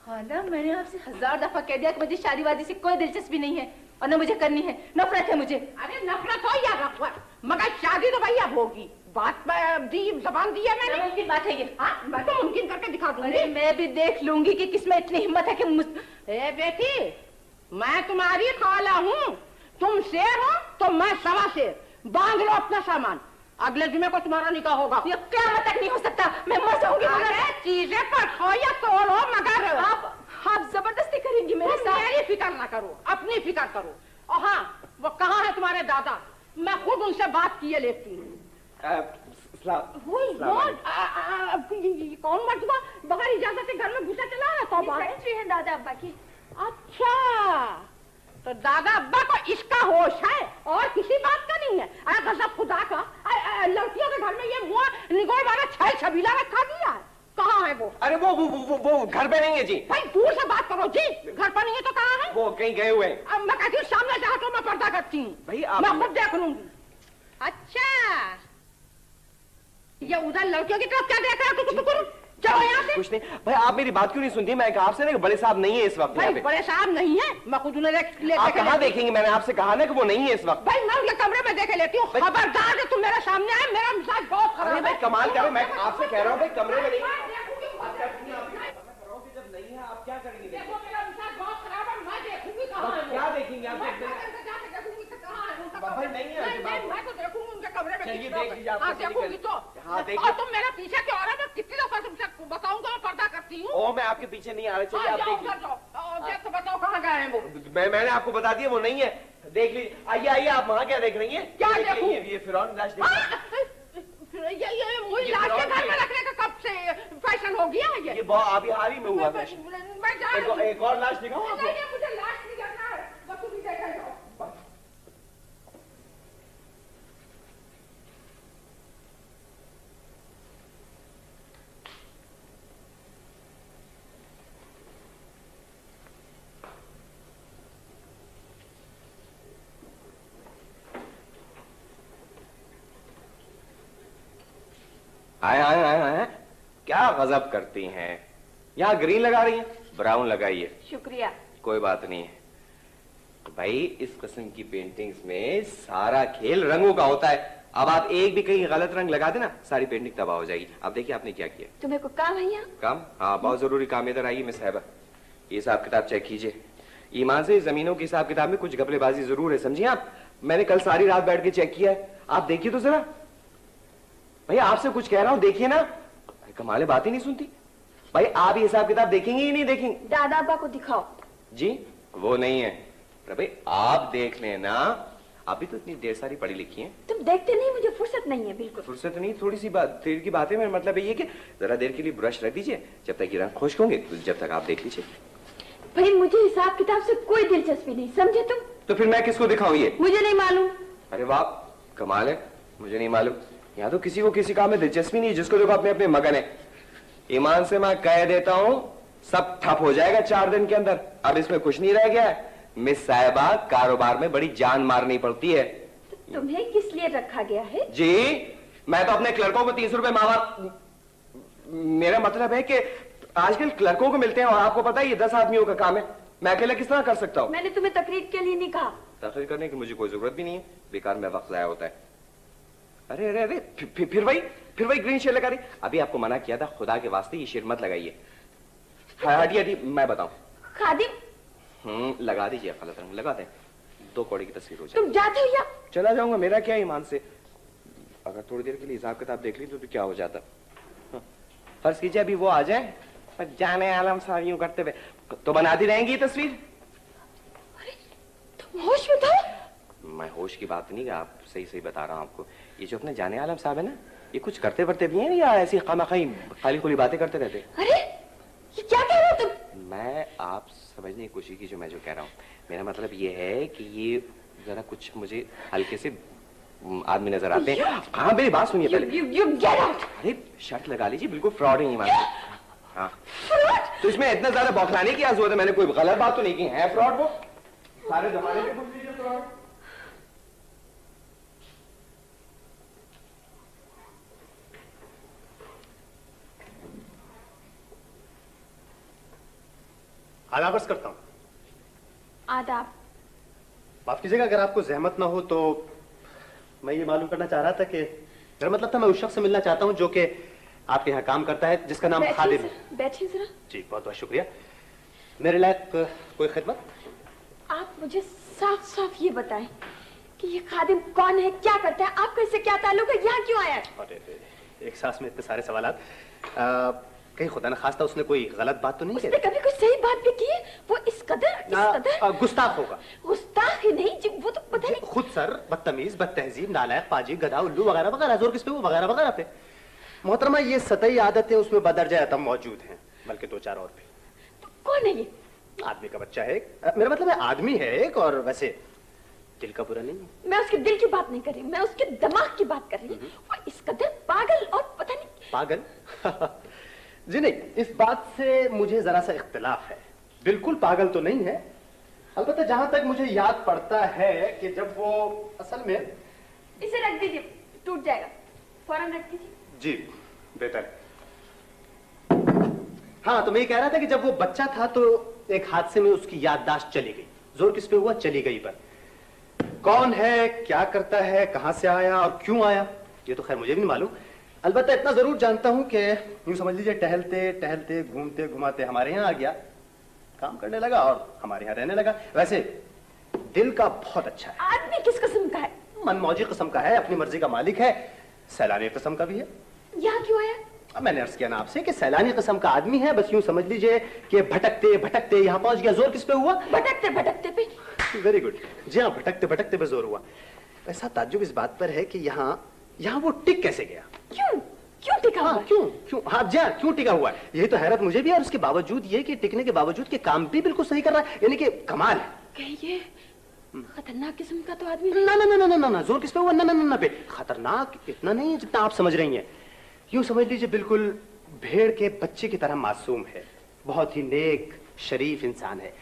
खाला, मैंने आपसे 1000 दफा कह दिया कि मुझे शादीवादी से कोई दिलचस्पी नहीं है, और न मुझे करनी है, नफरत है मुझे। अरे नफरत हो या नफरत, मगर शादी तो भैया होगी। बात दी, जबान दी है मैंने। मुमकिन बात है ये। हाँ, मैं तो मुमकिन करके दिखा दूंगी। अरे मैं भी देख लूंगी कि किसमें इतनी हिम्मत है कि ए बेटी, मैं तुम्हारी खाला हूँ, तुम शेर हो तो मैं सवा शेर। बांध लो अपना सामान, अगले जुमे को तुम्हारा निकाह होगा। ये क़यामत तक नहीं हो सकता, मैं मर जाऊंगी। चीजें पर खो या तोड़ो, मगर आप जबरदस्ती करेंगी मेरे साथ। मेरी फिक्र ना करो, अपनी फिक्र करो। और हाँ, वो कहाँ है तुम्हारे दादा? मैं खुद उनसे बात किए लेती हूँ। कौन मर्दबा बगैर इजाजत के घर में घुसा चला है? तो है दादा अब्बा की। अच्छा, तो दादा अब्बा को इसका होश है और किसी बात का नहीं है। अरे गजब खुदा का, लड़कियों के घर में ये मुआ निगोड़ वाला छल छबीला रखा गया है। कहाँ है वो? अरे वो घर पे नहीं है जी। भाई दूर से बात करो जी, घर पर नहीं है तो कहाँ है? वो कहीं गए हुए हैं। अब मैं कहती हूँ सामने जाओ तो मैं पर्दा करती हूँ। भाई मैं खुद देख लूंगी। अच्छा, ये उधर लड़कियों की तरफ क्या देख रहा है? चलो यहाँ से। कुछ नहीं भाई, आप मेरी बात क्यों नहीं सुनती? मैं आपसे ना, बड़े साहब नहीं है इस वक्त। भाई बड़े साहब नहीं है, मैं खुद उन्हें आप कहाँ देखेंगे? मैंने आपसे कहा ना कि वो नहीं है इस वक्त। भाई मैं उनके कमरे में देखे लेती हूँ। खबरदार कि तुम मेरे सामने आए, मेरा मिजाज बहुत खराब है। भाई कमाल कर रहे, मैं आपसे कह रहा हूँ भाई कमरे में नहीं। जब नहीं है आप क्या करेंगे? देखो मेरा मिजाज बहुत खराब है, मैं देखूंगी कहाँ है। क्या देखेंगे आप? भाई नहीं है, मैं तो देखूंगी उनके कमरे में। चलिए देख लीजिए, हाँ देखूंगी तो। और तुम मेरे पीछे क्यों आ रहे? मैं कितनी दफा तुमसे बताऊंगा, मैं पर्दा करती हूँ। ओ, मैं आपके पीछे नहीं आ रहा। चलिए आप देख बताओ कहाँ गए हैं वो। मैंने आपको बता दिया वो नहीं है, देख लीजिए। आइए आइए, आप वहाँ क्या देख रही हैं? क्या देखूं? ये फिरौन लाश। ये मुझे लाश के घर में रखने का कब से फैशन हो गया है? ये अभी हाल ही में हुआ फैशन। एक और लाश दिखाऊं आपको? नहीं, मुझे लाश नहीं करना है, बस तुम ही देखा जाओ। आए क्या गजब करती हैं। यहाँ ग्रीन लगा रही हैं, ब्राउन लगाइए। शुक्रिया। कोई बात नहीं है भाई, इस किस्म की पेंटिंग्स में सारा खेल रंगों का होता है। अब आप एक भी कहीं गलत रंग लगा देना, सारी पेंटिंग तबाह हो जाएगी। अब देखिए आपने क्या किया। तुम्हें कोई काम है यहाँ? काम? हाँ, बहुत जरूरी काम। इधर आइए मिस साहिबा, ये हिसाब किताब चेक कीजिए। ईमान से जमीनों की हिसाब किताब में कुछ घपलेबाजी जरूर है, समझिए आप। मैंने कल सारी रात बैठ के चेक किया है, आप देखिए तो जरा। भैया आपसे कुछ कह रहा हूं, देखिए ना। कमाल, बात ही नहीं सुनती। भाई आप ये हिसाब किताब देखेंगे ही नहीं देखेंगे? दादा अब्बा को दिखाओ। जी वो नहीं है भाई, आप देख लेना। अभी तो इतनी देर सारी पढ़ी लिखी हैं। तुम देखते नहीं, मुझे फुर्सत नहीं है बिल्कुल। फुर्सत नहीं, थोड़ी सी बात देर की बात है। मेरा मतलब ये कि जरा देर के लिए ब्रश रख दीजिए, जब तक ये रंग खुश्क होंगे तो जब तक आप देख लीजिए। भाई मुझे हिसाब किताब से कोई दिलचस्पी नहीं, समझे तुम? तो फिर मैं किसको दिखाऊं ये? मुझे नहीं मालूम। अरे वाह, कमाल है, मुझे नहीं मालूम। यहाँ तो किसी को किसी काम में दिलचस्पी नहीं, जिसको देखो अपने अपने मगन है। ईमान से मैं कह देता हूँ, सब ठप हो जाएगा 4 दिन के अंदर। अब इसमें कुछ नहीं रह गया है। मिस साहिबा, कारोबार में बड़ी जान मारनी पड़ती है। तुम्हें किस लिए रखा गया है? जी मैं तो अपने क्लर्कों को 30 रुपए मावा। मेरा मतलब है कि आजकल क्लर्कों को मिलते हैं, और आपको पता है ये 10 आदमियों का काम है। मैं अकेला किस तरह कर सकता हूँ? मैंने तुम्हें तकरीर के लिए नहीं कहा। तकरीर करने की मुझे कोई जरूरत भी नहीं है, बेकार में वक्त जाया होता है। अरे अरे अरे, फिर वही ग्रीन शेड लगा रही। अभी आपको मना किया था, खुदा के वास्ते ये शेड मत लगाइए। हटिए हटिए, मैं बताऊं। खादिम लगा दीजिए, गलत रंग लगा दें, 2 कौड़ी की तस्वीर हो जाए। तुम जाते हो या? चला जाऊंगा, मेरा क्या ईमान से। अगर थोड़ी देर के लिए हिसाब किताब देख ली तो क्या हो जाता। फर्ज कीजिए अभी वो आ जाए, पर जाने आलम साहब यूं करते हुए तो बनाती रहेंगी तस्वीर। अरे तुम होश में था? मैं होश की बात नहीं, आप सही सही बता रहा हूँ आपको। ये जो अपने जाने आलम साहब है ना, ये कुछ करते वर्ते भी हैं या ऐसी खामखाई खाली खुली बातें करते रहते? अरे ये क्या कह रहे हो तुम? मैं आप समझने की कोशिश की, जो मैं जो कह रहा हूँ। मेरा मतलब ये है कि ये जरा कुछ मुझे हल्के से आदमी नजर आते हैं। हाँ मेरी बात सुनिए पहले। You get out! अरे शर्ट लगा लीजिए, बिल्कुल फ्रॉड है ये मान। हाँ तो इसमें इतना ज्यादा बौखलाने की क्या जरूरत है? मैंने कोई गलत बात तो नहीं की है। फ्रॉड वो सारे जमाने के पूछ लीजिए फ्रॉड। आदाब अर्ज करता हूँ। आदाब। माफ कीजिएगा अगर आपको जहमत ना हो तो मैं ये मालूम करना चाह रहा था कि मेरा मतलब था, मैं उस शख्स से मिलना चाहता हूँ जो कि आपके यहाँ काम करता है, जिसका नाम खादिम है। बैठिए जरा। जी बहुत बहुत शुक्रिया। मेरे लायक कोई खिदमत? आप मुझे साफ साफ ये बताएं कि ये खादिम कौन है, क्या करता है, आपका इससे क्या ताल्लुक है, यहाँ क्यों आया है? अरे एक सांस में इतने सारे सवाल। कहीं खुदा न खास्ता उसने कोई गलत बात तो नहीं की? उसने कभी कोई सही बात भी की है? वो इस कदर गुस्ताख होगा। गुस्ताख ही नहीं जी, वो तो पता नहीं। खुद सर बदतमीज, बदतहजीब, नालायक, पाजी, गधा, उल्लू वगैरह वगैरह। जोर किस पे? वो वगैरह वगैरह पे। मोहतरमा ये सतही आदतें उसमें बदरजा अतम मौजूद हैं, बल्कि 2-4 और भी। तो कौन है ये? आदमी का बच्चा है। मेरा मतलब है आदमी है एक, और वैसे दिल का बुरा नहीं है। मैं उसके दिल की बात नहीं कर रही, मैं उसके दिमाग की बात कर रही हूँ। वो इस कदर पागल और पता नहीं। पागल? जी नहीं, इस बात से मुझे जरा सा इख्तिलाफ है। बिल्कुल पागल तो नहीं है, अलबत्ता जहां तक मुझे याद पड़ता है कि जब वो असल में। इसे रख दीजिए, टूट जाएगा, फौरन रख दीजिए। जी बेहतर। हाँ तो मैं ये कह रहा था कि जब वो बच्चा था तो एक हादसे में उसकी याददाश्त चली गई। जोर किस पे हुआ? चली गई पर। कौन है, क्या करता है, कहां से आया और क्यों आया, ये तो खैर मुझे भी नहीं मालूम। अलबत्ता इतना जरूर जानता हूं कि यूं समझ लीजिए टहलते टहलते घूमते घुमाते हमारे यहाँ आ गया, काम करने लगा और हमारे यहाँ रहने लगा। वैसे दिल का बहुत अच्छा है। आदमी किस किस्म का है? मनमौजी किस्म का है, अपनी मर्जी का मालिक है, सैलानी किस्म का भी है। यहाँ क्यों आया? अब मैंने अर्ज किया ना आपसे कि सैलानी किस्म का आदमी है। बस यूं समझ लीजिए कि भटकते भटकते यहाँ पहुंच गया। जोर किस पे हुआ? भटकते भटकते पे। Very good. जी हाँ, भटकते भटकते पे जोर हुआ। ऐसा ताज्जुब इस बात पर है कि यहाँ यहाँ वो टिक कैसे गया? क्यों क्यों टिका हुआ? क्यों हाँ जी, क्यों टिका हुआ है? यही तो हैरत मुझे भी है। और उसके बावजूद ये कि टिकने के बावजूद कि काम भी बिल्कुल सही कर रहा है, यानी कि कमाल है। कहीं ये खतरनाक किस्म का तो आदमी ना ना ना ना ना ना, जोर किस पे हुआ? ना ना ना ना पे। खतरनाक इतना नहीं है जितना आप समझ रही हैं। यूं समझ लीजिए बिल्कुल भेड़ के बच्चे की तरह मासूम है, बहुत ही नेक शरीफ इंसान है,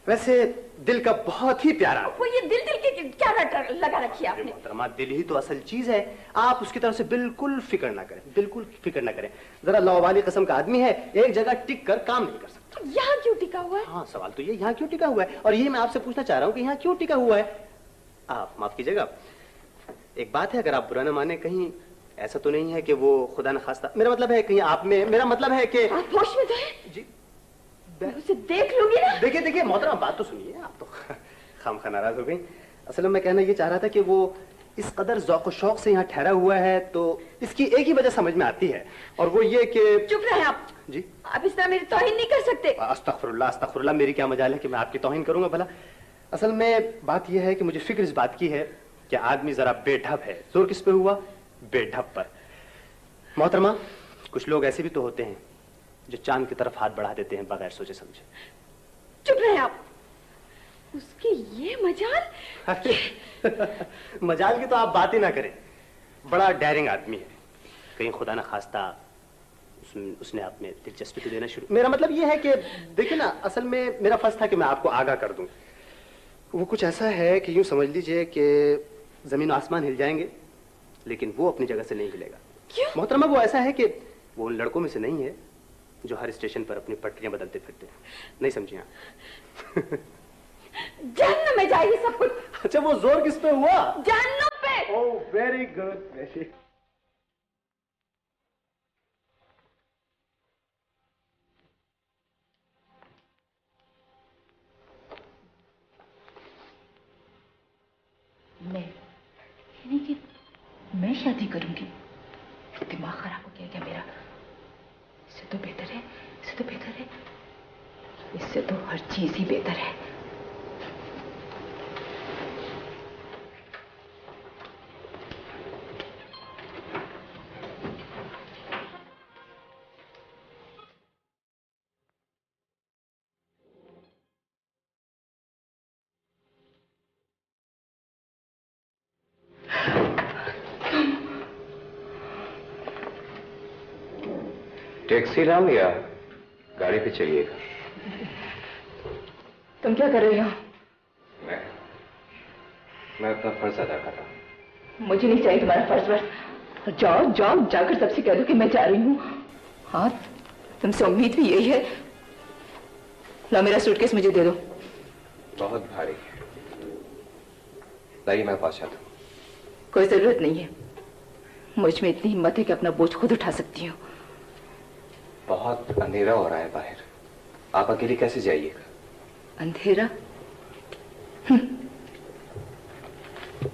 वैसे दिल का बहुत ही प्यारा। वो ये दिल दिल के क्या लगा रखी है आपने? मोहतरमा, दिल ही तो असल चीज है। आप उसकी तरफ से बिल्कुल फिक्र ना करें, बिल्कुल फिक्र ना करें। जरा लौवाली किस्म का आदमी है, एक जगह टिक कर काम नहीं कर सकता। यहाँ क्यों टिका हुआ है? हाँ, सवाल तो ये यहाँ क्यों टिका हुआ है, और ये मैं आपसे पूछना चाह रहा हूँ कि यहाँ क्यों टिका हुआ है। आप माफ कीजिएगा, एक बात है, अगर आप बुरा न माने, कहीं ऐसा तो नहीं है कि वो खुदा न खास्ता, मेरा मतलब है कहीं आप में, मेरा मतलब है कि आप होश में तो है? जी उसे देख लूंगी ना। देखिए देखिए मोहतरम, बात तो सुनिए, आप तो खामखा नाराज हो गई। असल में मैं कहना ये चाह रहा था कि वो इस कदर जौक व शौक से यहाँ ठहरा हुआ है, तो इसकी एक ही वजह समझ में आती है, और वो ये कि चुप रहे आप जी। आप इस तरह मेरी तौहीन नहीं कर सकते। अस्तगफिरुल्लाह अस्तगफिरुल्लाह, मेरी क्या मजाल है कि मैं आपकी तौहीन करूंगा भला। असल में बात यह है कि मुझे फिक्र इस बात की है कि आदमी जरा बेढब है। जोर किस पे हुआ? बेढब पर। मोहतरमा, कुछ लोग ऐसे भी तो होते हैं जो चांद की तरफ हाथ बढ़ा देते हैं बगैर सोचे समझे। चुप रहे आप। उसकी ये मजाल। मजाल की तो आप बात ही ना करें, बड़ा डेयरिंग आदमी है। कहीं खुदा ना खास्ता उसने आप में दिलचस्पी तो देना शुरू। मेरा मतलब ये है कि देखिए ना, असल में मेरा फर्ज था कि मैं आपको आगाह कर दूं। वो कुछ ऐसा है कि यूं समझ लीजिए कि जमीन आसमान हिल जाएंगे, लेकिन वो अपनी जगह से नहीं हिलेगा। क्यों? मोहतरमा, वो ऐसा है कि वो उन लड़कों में से नहीं है जो हर स्टेशन पर अपनी पटरियां बदलते फिरते हैं। नहीं समझी आप? जहन्नुम में जाएगी सब कुछ। अच्छा, वो जोर किस पे हुआ? जहन्नुम पे। ओह, वेरी गुड, वेरी। यानी कि मैं शादी करूंगी? दिमाग खराब हो गया क्या मेरा? इससे तो बेहतर है, इससे तो बेहतर है, इससे तो हर चीज ही बेहतर है। टैक्सी लाऊं या गाड़ी पे चलिएगा? तुम क्या कर रहे हो? मैं अपना फर्ज अदा कर रहा हूँ। मुझे नहीं चाहिए तुम्हारा फर्ज। जाओ जाओ, जाकर सबसे कह दो कि मैं जा रही हूँ। हाँ, तुमसे उम्मीद भी यही है। ला मेरा सूटकेस मुझे दे दो। बहुत भारी है, लाइए मैं पहुंचा दूं। कोई जरूरत नहीं है, मुझ में इतनी हिम्मत है कि अपना बोझ खुद उठा सकती हूँ। बहुत अंधेरा हो रहा है बाहर, आप अकेली कैसे जाइएगा? अंधेरा?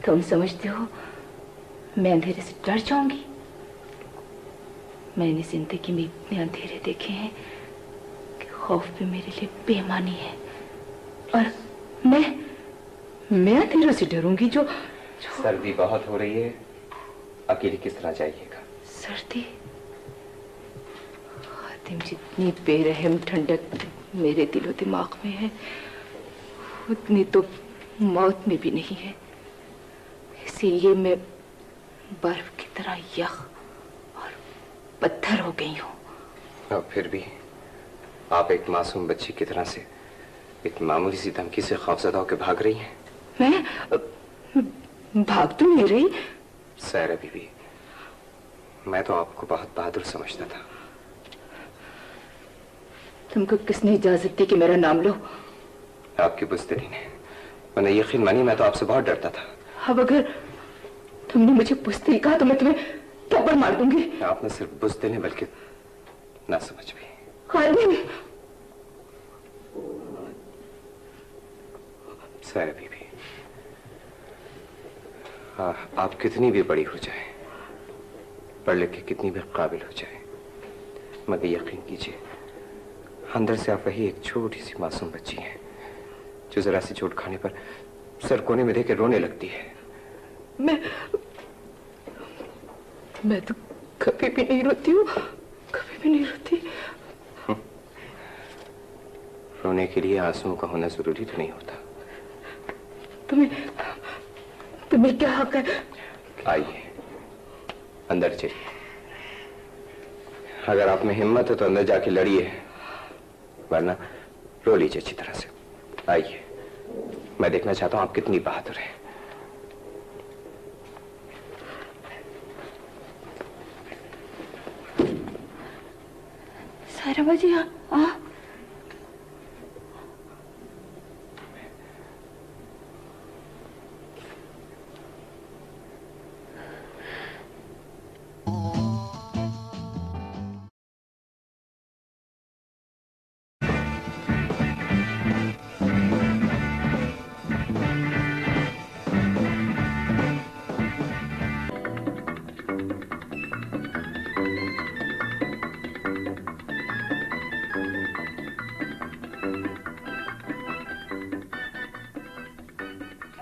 तुम समझते हो मैं अंधेरे से डर जाऊंगी? मैंने जिंदगी में इतने अंधेरे देखे हैं कि खौफ भी मेरे लिए बेमानी है। और मैं अंधेरों से डरूंगी जो सर्दी बहुत हो रही है, अकेली किस तरह जाइएगा? सर्दी? खातिम, जितनी बेरहम ठंडक मेरे दिलो दिमाग में है, उतनी तो मौत में भी नहीं है। इसीलिए मैं बर्फ की तरह यख और पत्थर हो गई हूँ। और फिर भी आप एक मासूम बच्ची की तरह से एक मामूली सी धमकी से खौफजदा होकर भाग रही हैं। मैं भाग तो नहीं रही। सैरा बीबी, मैं तो आपको बहुत बहादुर समझता था। तुमको किसने इजाजत दी कि मेरा नाम लो? आपकी बुज़दिली ने। मैंने यकीन मानी, मैं तो आपसे बहुत डरता था। अब अगर तुमने मुझे बुज़दिल कहा तो मैं तुम्हें थप्पड़ मार दूंगी। आप न सिर्फ बुज़दिल हैं बल्कि ना समझ भी। खातिम, सैरा बीबी, आप कितनी भी बड़ी हो जाए, पढ़ लिख के कितनी भी काबिल हो जाए, मगर यकीन कीजिए अंदर से आप वही एक छोटी सी मासूम बच्ची हैं जो जरा सी चोट खाने पर सर कोने में देकर रोने लगती है। मैं तो कभी भी नहीं रोती हूँ, कभी भी नहीं रोती। रोने के लिए आंसुओं का होना जरूरी तो नहीं होता। तुम्हें क्या हक है? आइए अंदर चलिए। अगर आप में हिम्मत है तो अंदर जाके लड़िए, वरना रो लीजिए अच्छी तरह से। आइए, मैं देखना चाहता हूं आप कितनी बहादुर हैं। सारा बाजी आ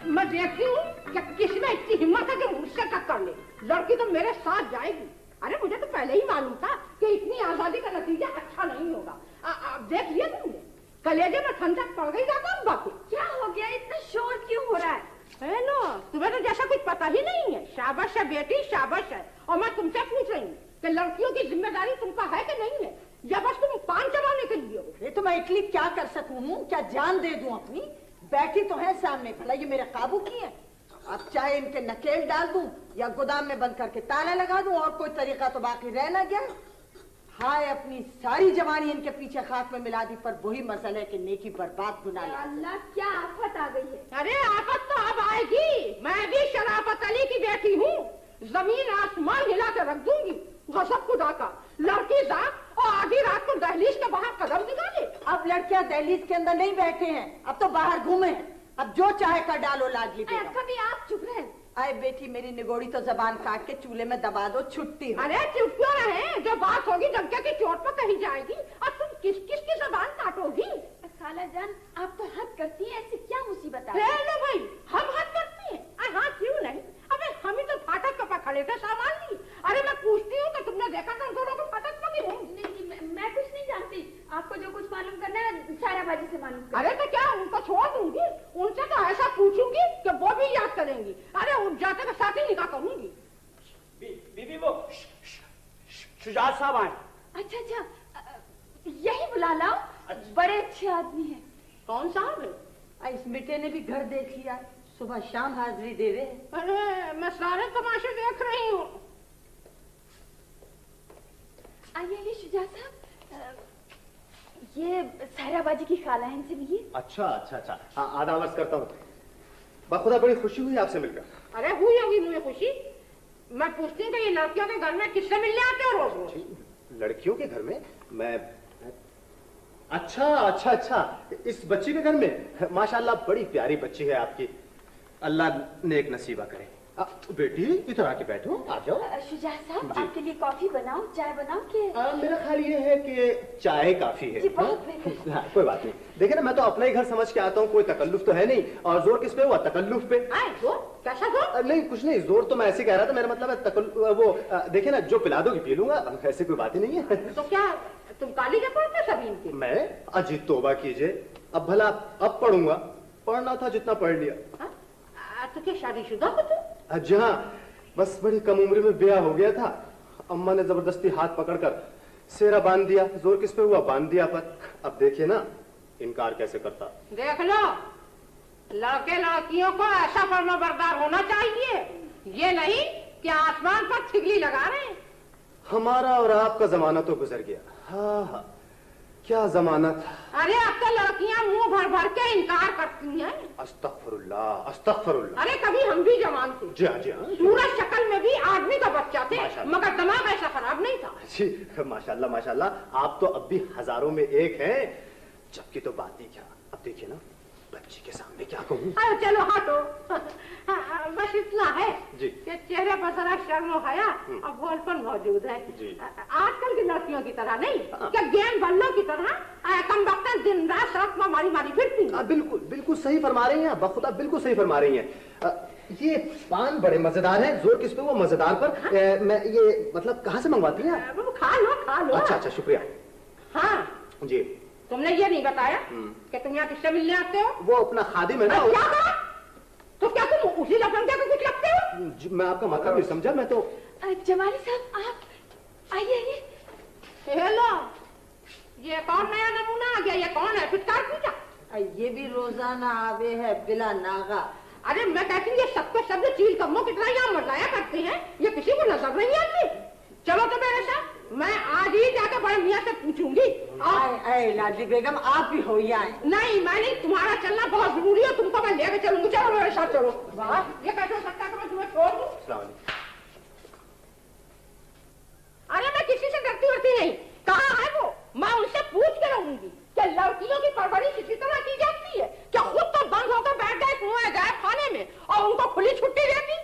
मैं देखती हूँ कि किसमें इतनी हिम्मत है कि मुझसे टक्कर ले। लड़की तो मेरे साथ जाएगी। अरे मुझे तो पहले ही मालूम था कि इतनी आजादी का नतीजा अच्छा नहीं होगा। देख लिया तुमने, कलेजे में ठंडक पड़ गई जाता अब्बा की। क्या हो गया, इतना शोर क्यों हो रहा है? लो, तुम्हें तो जैसा कुछ पता ही नहीं है। शाबाश है बेटी, शाबाश है। और मैं तुमसे पूछ रही हूँ कि लड़कियों की जिम्मेदारी तुमका है कि नहीं है, या बस तुम पान चलाने के लिए हो? तो मैं इटली क्या कर सकूँ? क्या जान दे दूं अपनी? बैठी तो है सामने, भला ये मेरे काबू की है? अब चाहे इनके नकेल डाल दूं या गोदाम में बंद करके ताला लगा दूं, और कोई तरीका तो बाकी रह ना गया। हाय, अपनी सारी जवानी इनके पीछे खाक में मिला दी, पर वही मसला है कि नेकी बर्बाद गुनाह। अल्लाह, क्या आफत आ गई है? अरे आफत तो अब आएगी। मैं भी शराफत अली की बेटी हूँ। जमीन आसमान हिला के रख दूंगी। गजब खुदा का, लड़की जात और आधी रात को दहलीज के बाहर कदम निकाले। अब लड़कियां दहलीज के अंदर नहीं बैठे हैं, अब तो बाहर घूमे हैं। अब जो चाहे कर डालो लाडली बेगम। कभी आप चुप रहे। आए बेटी, मेरी निगोड़ी तो जबान काट के चूल्हे में दबा दो, छुट्टी हो। अरे चुप क्यों रहे? जो बात होगी डंके की चोट पर कही जाएगी। और तुम किस किस की जबान काटोगी? खाला जान, आप तो हद करती हैं। ऐसी क्या मुसीबत है? लो भाई, हम हद करती हैं? हाँ, क्यों नहीं? अबे हम ही तो फाटक पे खड़े थे सामान ली। अरे मैं पूछती हूँ कि तुमने देखा था दोनों को फाटक पर गिरे? नहीं, मैं कुछ नहीं जानती। आपको जो कुछ मालूम करना है सारा बाजी से मालूम करना। अरे तो क्या उनको छोड़ दूंगी? उनसे तो ऐसा पूछूंगी कि वो भी याद करेंगी। अरे उठ जाते के साथ ही निकाह करूंगी। बीबी वो शुजात साहब आए। अच्छा, यही बुला लाओ। बड़े अच्छे आदमी हैं। कौन साहब? इस बेटे ने भी घर देख लिया, सुबह शाम हाजिरी दे रहे। अरे मैं सारे तमाशे देख रही हूँ। आइए शुजा साहब, ये सहराबाजी की खाला है, इनसे मिलिए। अच्छा, हाँ, आधा अर्ज करता हूँ। बखुदा बड़ी खुशी हुई आपसे मिलकर। अरे हुई होगी मुझे खुशी। मैं पूछती हूँ कि ये लड़कियों के घर में किससे मिलने आते हो रोज रोज? लड़कियों के घर में? मैं अच्छा, इस बच्ची के घर में? माशाल्लाह, बड़ी प्यारी बच्ची है आपकी। अल्लाह नेक नसीबा करे। बेटी इधर आके बैठो, आ जाओ। शुजा साहब, आपके लिए कॉफी बनाऊं, चाय बनाऊं कि? मेरा ख्याल ये है कि चाय काफी है। जी, बहुत बेहतर। हाँ, कोई बात नहीं। देखिए ना, मैं तो अपना ही घर समझ के आता हूँ, कोई तकल्लुफ तो है नहीं। और जोर किस पे हुआ? तकल्लुफ पे। जोर? कैसा जोर? नहीं, कुछ नहीं, जोर तो मैं ऐसे कह रहा था। मेरा मतलब है वो देखिए ना, जो पिला दोगी पी लूंगा, ऐसे कोई बात ही नहीं है। तो क्या तुम काली के पढ़ते सभी इनकी? मैं? अजी तौबा कीजिए, अब भला अब पढ़ूंगा। पढ़ना था जितना पढ़ लिया। तो क्या शादीशुदा हो तुम? जी हाँ, बस बड़ी कम उम्र में ब्याह हो गया था। अम्मा ने जबरदस्ती हाथ पकड़कर सेरा बांध दिया। जोर किस पे हुआ? बांध दिया। पर अब देखिए ना, इनकार कैसे करता। देख लो, लड़के लड़कियों को ऐसा फर्माबरदार होना चाहिए, ये नहीं कि आसमान पर ठिगली लगा रहे हैं। हमारा और आपका जमाना तो गुजर गया। हाँ, क्या जमाना था। अरे अब तो लड़कियां मुंह भर भर के इनकार करती हैं। अस्तगफुरुल्लाह, अस्तगफुरुल्लाह। अरे कभी हम भी जवान थे। जी हाँ। सूरज शक्ल में भी आदमी का बच्चा थे, मगर दिमाग ऐसा खराब नहीं था। जी माशाल्लाह, माशाल्लाह, आप तो अब भी हजारों में एक हैं। जबकि तो बात ही क्या। अब देखिए ना, बच्ची के सामने क्या कहूँ। अरे चलो हटो, बस इतना है कि चेहरे पर जरा शर्म हया और भोलपन मौजूद है। आजकल की लड़कियों की तरह नहीं, क्या गेंद बल्लों की तरह कम वक्त दिन रात सड़क में मारी मारी फिरती। बिल्कुल बिल्कुल सही फरमा रही हैं बखुदा, बिल्कुल सही फरमा रही हैं। ये पान बड़े मजेदार है, जोर किस पे वो मजेदार पर। मैं ये मतलब कहाँ से मंगवाती हैं आप? खा लो खा लो। अच्छा अच्छा शुक्रिया। हाँ जी तुमने ये नहीं बताया कि तुम यहाँ किससे मिलने आते हो? वो अपना खादिम है ना। क्या कहा? तो क्या तुम उसी लफंगे को कुछ लगते हो? मैं आपका मतलब नहीं समझा। मैं तो जमाली साहब आप आइए आइए। हेलो, ये कौन नया नमूना आ गया? ये कौन है? फिटकार पूछा। ये भी रोजाना आवे है बिला नागा। अरे मैं कहती हूँ ये सबके शब्द चील कम्मों की तरह यहाँ मरलाया करते हैं, ये किसी को नजर नहीं आती। चलो तो मेरे साथ, मैं आज ही जाकर बड़े मियाँ से पूछूंगी। लाडली बेगम आप भी हो यहाँ? नहीं मैं नहीं, तुम्हारा चलना बहुत जरूरी है, तुमको मैं लेकर चलूंगी। चलो मेरे साथ चलो। ये कैसे हो सकता है कि मैं तुम्हें छोड़ दूं? अरे मैं किसी से डरती वरती नहीं। कहाँ है वो? मैं उनसे पूछ के रहूंगी कि लड़कियों की परवरिश इसी तरह की जाती है क्या? खुद तो बंद होकर बैठ गए कुएं गए खाने में और उनको खुली छुट्टी देती।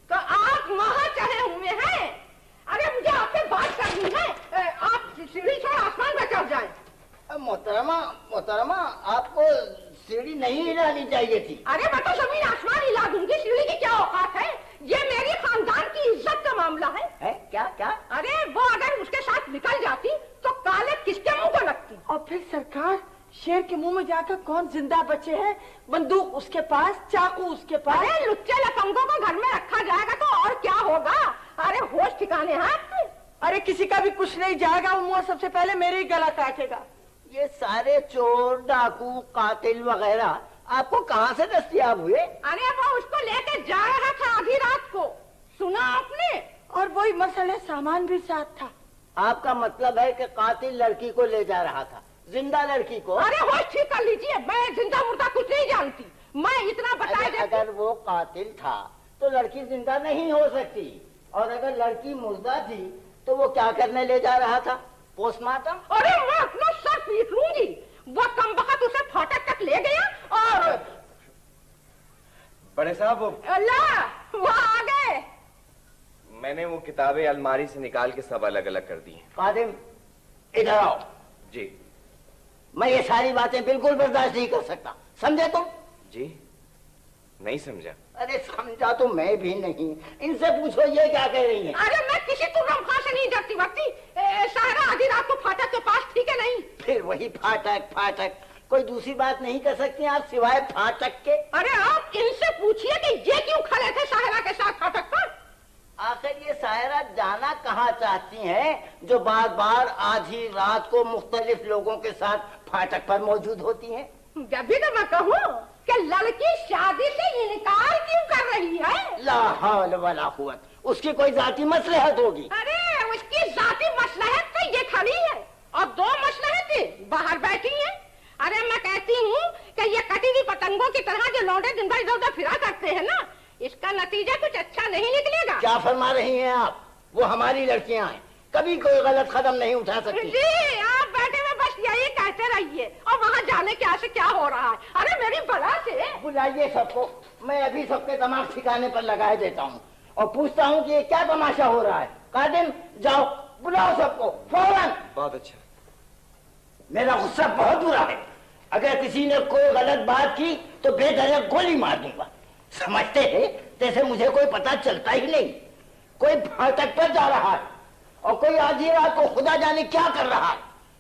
तो आप वहां चढ़े हुए हैं। अरे मुझे आपसे बात करनी है, आप सीढ़ी छोड़ आसमान में चढ़ जाएं। मोहतरमा आपको सीढ़ी नहीं हिलानी चाहिए थी। अरे मैं तो जमीन आसमान हिला दूंगी, सीढ़ी की क्या औकात है? ये मेरी खानदान की इज्जत का मामला है? क्या क्या? अरे वो अगर उसके साथ निकल जाती तो काले किसके मुंह को लगती? और फिर सरकार, शेर के मुंह में जाकर कौन जिंदा बचे हैं? बंदूक उसके पास, चाकू उसके पास। अरे लुच्चे लफंगों को घर में रखा जाएगा तो और क्या होगा? अरे होश ठिकाने हैं आपके? अरे किसी का भी कुछ नहीं जाएगा, वो मुआ सबसे पहले मेरे ही गला काटेगा। ये सारे चोर डाकू कातिल वगैरह आपको कहाँ से दस्तयाब हुए? अरे वो उसको लेके जा रहा था आधी रात को, सुना आपने? और वही मसले सामान भी साथ था। आपका मतलब है कि कातिल लड़की को ले जा रहा था, जिंदा लड़की को? अरे होश ठीक कर लीजिए, मैं जिंदा मुर्दा कुछ नहीं जानती। मैं इतना बता देती। अगर वो कातिल था तो लड़की जिंदा नहीं हो सकती, और अगर लड़की मुर्दा थी तो वो क्या करने ले जा रहा था? पोस्टमार्टम? अरे मैं अपना सर पीट लूंगी। वो कमबख्त उसे फाटक तक ले गया और बड़े साहब अल्लाह वो आ गए। मैंने वो किताबें अलमारी से निकाल के सब अलग अलग कर दी हैं। कादिम इधर आओ। जी। मैं ये सारी बातें बिल्कुल बर्दाश्त नहीं कर सकता, समझे तुम? जी नहीं समझा। अरे समझा तो मैं भी नहीं। इनसे पूछो ये क्या कह रही हैं। अरे मैं किसी तुर्रम खां से नहीं डरती वरती। सारा आधी रात को फाटक के पास थी कि नहीं? फिर वही फाटक फाटक, कोई दूसरी बात नहीं कर सकती आप सिवाय फाटक के? अरे आप इनसे पूछिए कि ये क्यों खड़े थे साहरा के साथ फाटक पर? आखिर ये सायरा जाना कहाँ चाहती हैं जो बार बार आधी रात को मुख्तलिफ लोगों के साथ फाटक पर मौजूद होती हैं? जब भी तो मैं कहूँ कि लड़की शादी से इनकार क्यों कर रही है? ला हौल वला कुव्वत, उसकी कोई जाती मसलहत होगी। अरे उसकी जाती मसलहत तो ये खड़ी है और दो मसलहतें बाहर बैठी हैं। अरे मैं कहती हूँ कि ये कटी हुई पतंगों की तरह जो लौंडे दिन भर इधर उधर फिरा करते हैं ना, इसका नतीजा कुछ अच्छा नहीं निकलेगा। क्या फरमा रही हैं आप? वो हमारी लड़कियां हैं, कभी कोई गलत कदम नहीं उठा सकती। जी आप बैठे में बस यही कहते रहिए और वहाँ जाने क्या से क्या हो रहा है। अरे मेरी बला से बुलाइए सबको, मैं अभी सबके दिमाग ठिकाने पर लगाए देता हूँ और पूछता हूँ कि ये क्या तमाशा हो रहा है। कादिम जाओ बुलाओ सबको फौरन। बहुत अच्छा। मेरा गुस्सा बहुत बुरा है, अगर किसी ने कोई गलत बात की तो बेधड़क गोली मार दूंगा। समझते हैं जैसे मुझे कोई पता चलता ही नहीं। कोई फाटक पर जा रहा है और कोई आधी रात को खुदा जाने क्या कर रहा है।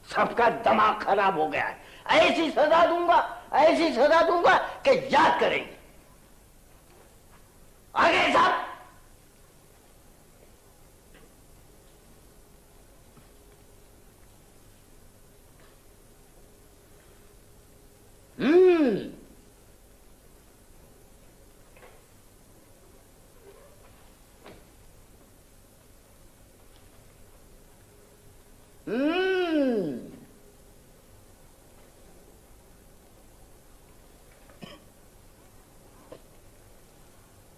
सबका दिमाग खराब हो गया है। ऐसी सजा दूंगा, ऐसी सजा दूंगा कि याद करेंगे। आगे साहब।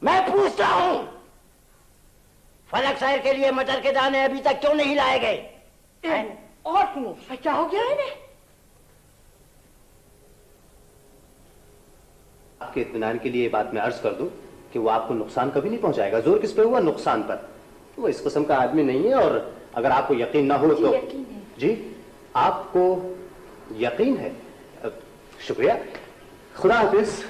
मैं पूछता हूं, फलक शहर के लिए मटर के दाने अभी तक क्यों नहीं लाए गए? और क्यों? क्या हो गया इन्हें? आपके इत्मीनान के लिए बात मैं अर्ज कर दूं कि वो आपको नुकसान कभी नहीं पहुंचाएगा। जोर किस पे हुआ? नुकसान पर। वो इस किस्म का आदमी नहीं है, और अगर आपको यकीन ना हो तो यकीन है। जी आपको यकीन है? शुक्रिया, खुदा हाफिज।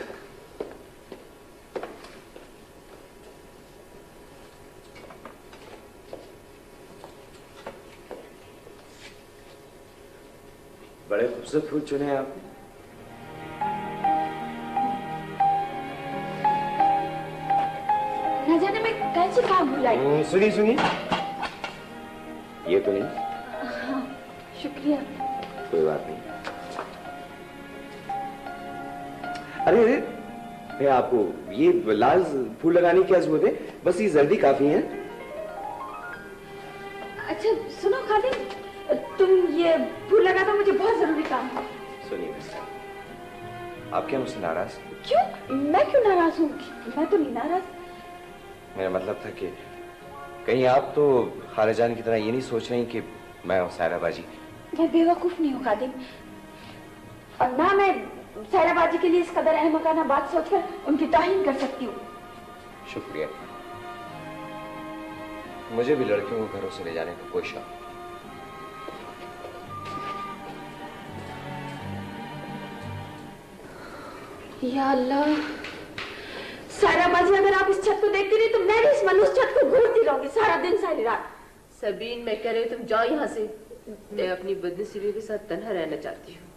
बड़े खूबसूरत फूल चुने हैं आपने। न जाने मैं कैसे काम भुलाई। सुनिए सुनिए, ये तो नहीं। हाँ, शुक्रिया। कोई बात नहीं। अरे अरे अरे, आपको ये लाल फूल लगाने की क्या जरूरत है? बस ये जर्दी काफी है। अच्छा सुनो खादिम, तुम ये फूल लगा दो, मुझे बहुत जरूरी काम है। सुनिए मिस्टर, आप क्या मुझसे नाराज? क्यों? मैं क्यों नाराज हूँ? मैं तो नहीं नाराज। मेरा मतलब था कि कहीं आप तो खालिजान की तरह ये नहीं सोच रही कि मैं हूँ सायराबाजी। मैं बेवकूफ नहीं हूँ खादिम, और ना मैं सायराबाजी के लिए इस कदर अहमकाना बात सोचकर उनकी तौहीन कर सकती हूँ। शुक्रिया। मुझे भी लड़कियों को घरों से ले जाने का कोई शौक। या अल्लाह, सायराबाजी, अगर आप इस छत को देखती रही तो मैं भी इस मनुष्य छत को घूरती रहूंगी सारा दिन सारी रात। सबीन, मैं कह रही हूँ तुम जाओ यहाँ से। मैं अपनी बदनसीबी के साथ तन्हा रहना चाहती हूँ।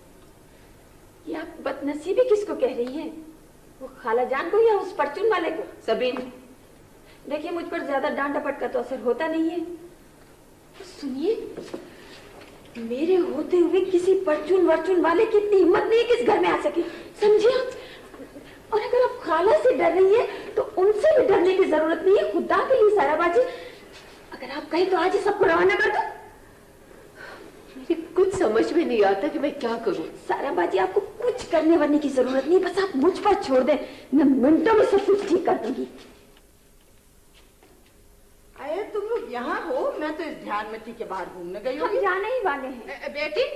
ये आप बदनसीबी किसको कह रही हैं? वो खाला जान को या उस परचून वाले को? सबीन, देखिए मुझ पर ज्यादा डांट डपट का तो असर होता नहीं है। तो सुनिए, मेरे होते हुए किसी परचून वर्चून वाले की इतनी हिम्मत नहीं है कि इस घर में आ सके, समझे आप? और अगर आप खाला से डर रही है तो उनसे भी डरने की जरूरत नहीं है। खुदा के लिए सायराबाजी, अगर आप कहें तो आज ही सबको रवाना कर दो। मुझे कुछ समझ में नहीं आता कि मैं क्या करूं। सायराबाजी, आपको कुछ करने वरने की जरूरत नहीं, बस आप मुझ पर छोड़ दें, मैं मिनटों में सब कुछ ठीक कर दूंगी। अरे तुम लोग यहाँ हो, मैं तो इस ध्यान मिट्टी के बाहर घूमने गई हूँ। हम जाने ही वाले हैं। बेटी,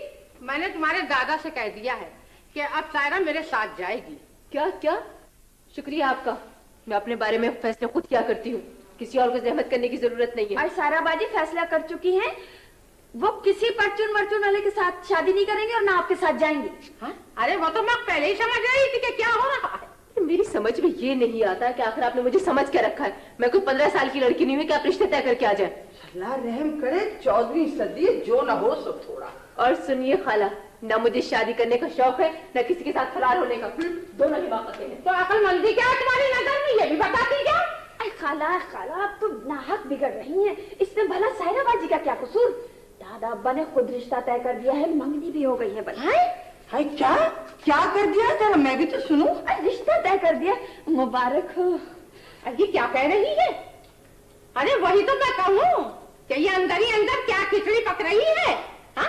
मैंने तुम्हारे दादा से कह दिया है कि अब सायरा मेरे साथ जाएगी। क्या क्या? शुक्रिया आपका। मैं अपने बारे में फैसला खुद क्या करती हूँ, किसी और को जहमत करने की जरूरत नहीं है। और सायराबाजी फैसला कर चुकी हैं, वो किसी परचून वर्चून वाले के साथ शादी नहीं करेंगे और ना आपके साथ जाएंगे। हाँ? अरे वो तो मैं पहले ही समझ रही थी कि क्या हो रहा है। मेरी समझ में ये नहीं आता कि आखिर आपने मुझे समझ के रखा है। मैं कोई 15 साल की लड़की नहीं हुई कि आप रिश्ते तय करके आ जाए। अल्लाह रहम करे, 14वीं सदी, जो न हो सो थोड़ा। और सुनिए खाला, न मुझे शादी करने का शौक है, न किसी के साथ फरार होने का। दोनों ही वापस हैं। तो अक्लमंदी क्या है तुम्हारी नजर में, ये भी बताती क्या? अरे खाला खाला, आप तो नाहक बिगड़ रही हैं। इसमें भला सायराबाजी का क्या कसूर? दादा अब्बा ने खुद रिश्ता तय कर दिया है, मंगनी भी हो गई है। भला हाय, क्या क्या कर दिया? जरा मैं भी तो सुनूं। रिश्ता तय कर दिया, मुबारक हो। अरे क्या कह रही है? अरे वही तो मैं कहूँ कि ये अंदर ही अंदर क्या खिचड़ी पक रही है। हाँ?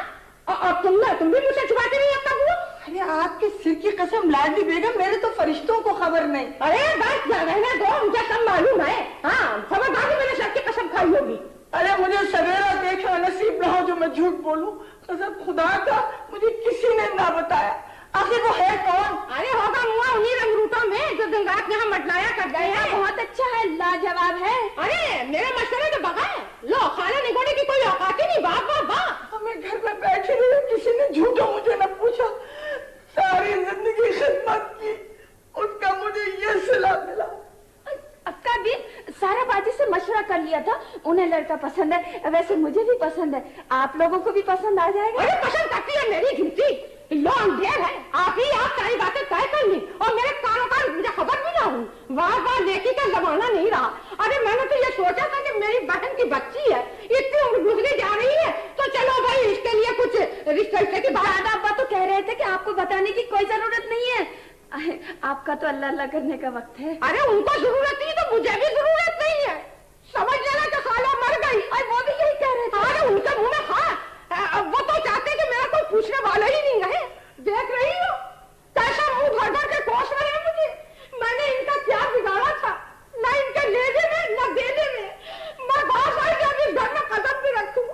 और तुम भी मुझसे छुपाते नहीं अब तक। अरे आपके सिर की कसम लाडली बेगम, मेरे तो फरिश्तों को खबर नहीं। अरे बस रहने दो, मुझे सब मालूम है। हाँ, खबरदार मेरे सर की कसम खाई होगी। अरे मुझे सवेरा देखना नसीब ना हो जो मैं झूठ बोलूं। कसम खुदा का, मुझे किसी ने ना बताया। आखिर वो है कौन? अरे होगा मुआ उन्हीं रंगरूटों में जो दिन रात यहाँ मटलाया कर गए हैं। बहुत अच्छा है, लाजवाब है। अरे मेरे मशवरे के बगैर लो खाना निगोड़े की कोई औकात ही नहीं। वाह वाह वाह। मैं घर में बैठी रही, किसी ने झूठा मुझे न पूछा। सारी जिंदगी खिदमत की, उसका मुझे ये सिला मिला। अक्का भी सायराबाजी से मशवरा कर लिया था, उन्हें लड़का पसंद है, वैसे मुझे भी पसंद है, आप लोगों को भी पसंद आ जाएगा। अरे पसंद करती है मेरी झूठी लॉन्ग देर है। आप ही आप सारी बातें तय कर ली और मेरे कानों का मुझे खबर भी ना हुई। वाह वाह, लेकी का जमाना नहीं रहा। अरे मैंने तो ये सोचा था कि मेरी बहन की बच्ची है, इतनी उम्र गुजरी जा रही है, तो चलो भाई इसके लिए कुछ रिश्ते की बात। दादा अब्बा तो कह रहे थे कि आपको बताने की कोई जरूरत नहीं है, आपका तो अल्लाह अल्लाह करने का वक्त है। अरे उनको जरूरत नहीं तो मुझे भी जरूरत नहीं है। समझ लेना कि खाला मर गई। अरे वो भी यही कह रहे थे। अरे उनके मुंह में खा, वो तो चाहते कि मेरा कोई पूछने वाला ही नहीं रहे। देख रही हो कैसा मुंह भर भर के कोस रहे हैं मुझे। मैंने इनका क्या बिगाड़ा था, न इनके लेने में न देने में। मैं बात आई जब इस घर में कदम भी रखूं।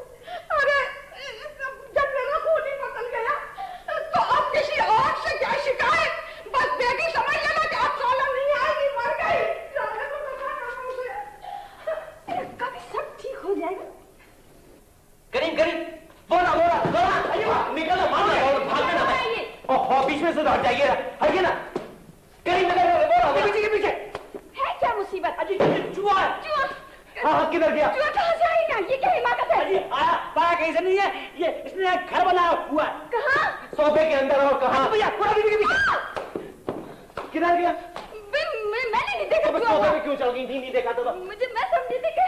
अरे जब मेरा खून ही बदल गया तो अब किसी और से क्या शिकायत। बस बेटी समझ लेना कि अब साला में से हट जाइए, हटिए ना, कहीं पीछे के पीछे है क्या मुसीबत? अजी चूहा है। चूहा? हाँ, किधर गया? चूहा कहाँ से आएगा? ये क्या हिमाकत है? अजी आया पाया कहीं से नहीं है, ये इसने घर बनाया हुआ है। कहाँ? सोफे के अंदर और कहाँ? भैया थोड़ा पीछे के पीछे। किधर गया? मैंने नहीं देखा। सोफे में क्यों चल गई थी? नहीं देखा तो मुझे मैं समझी थी कि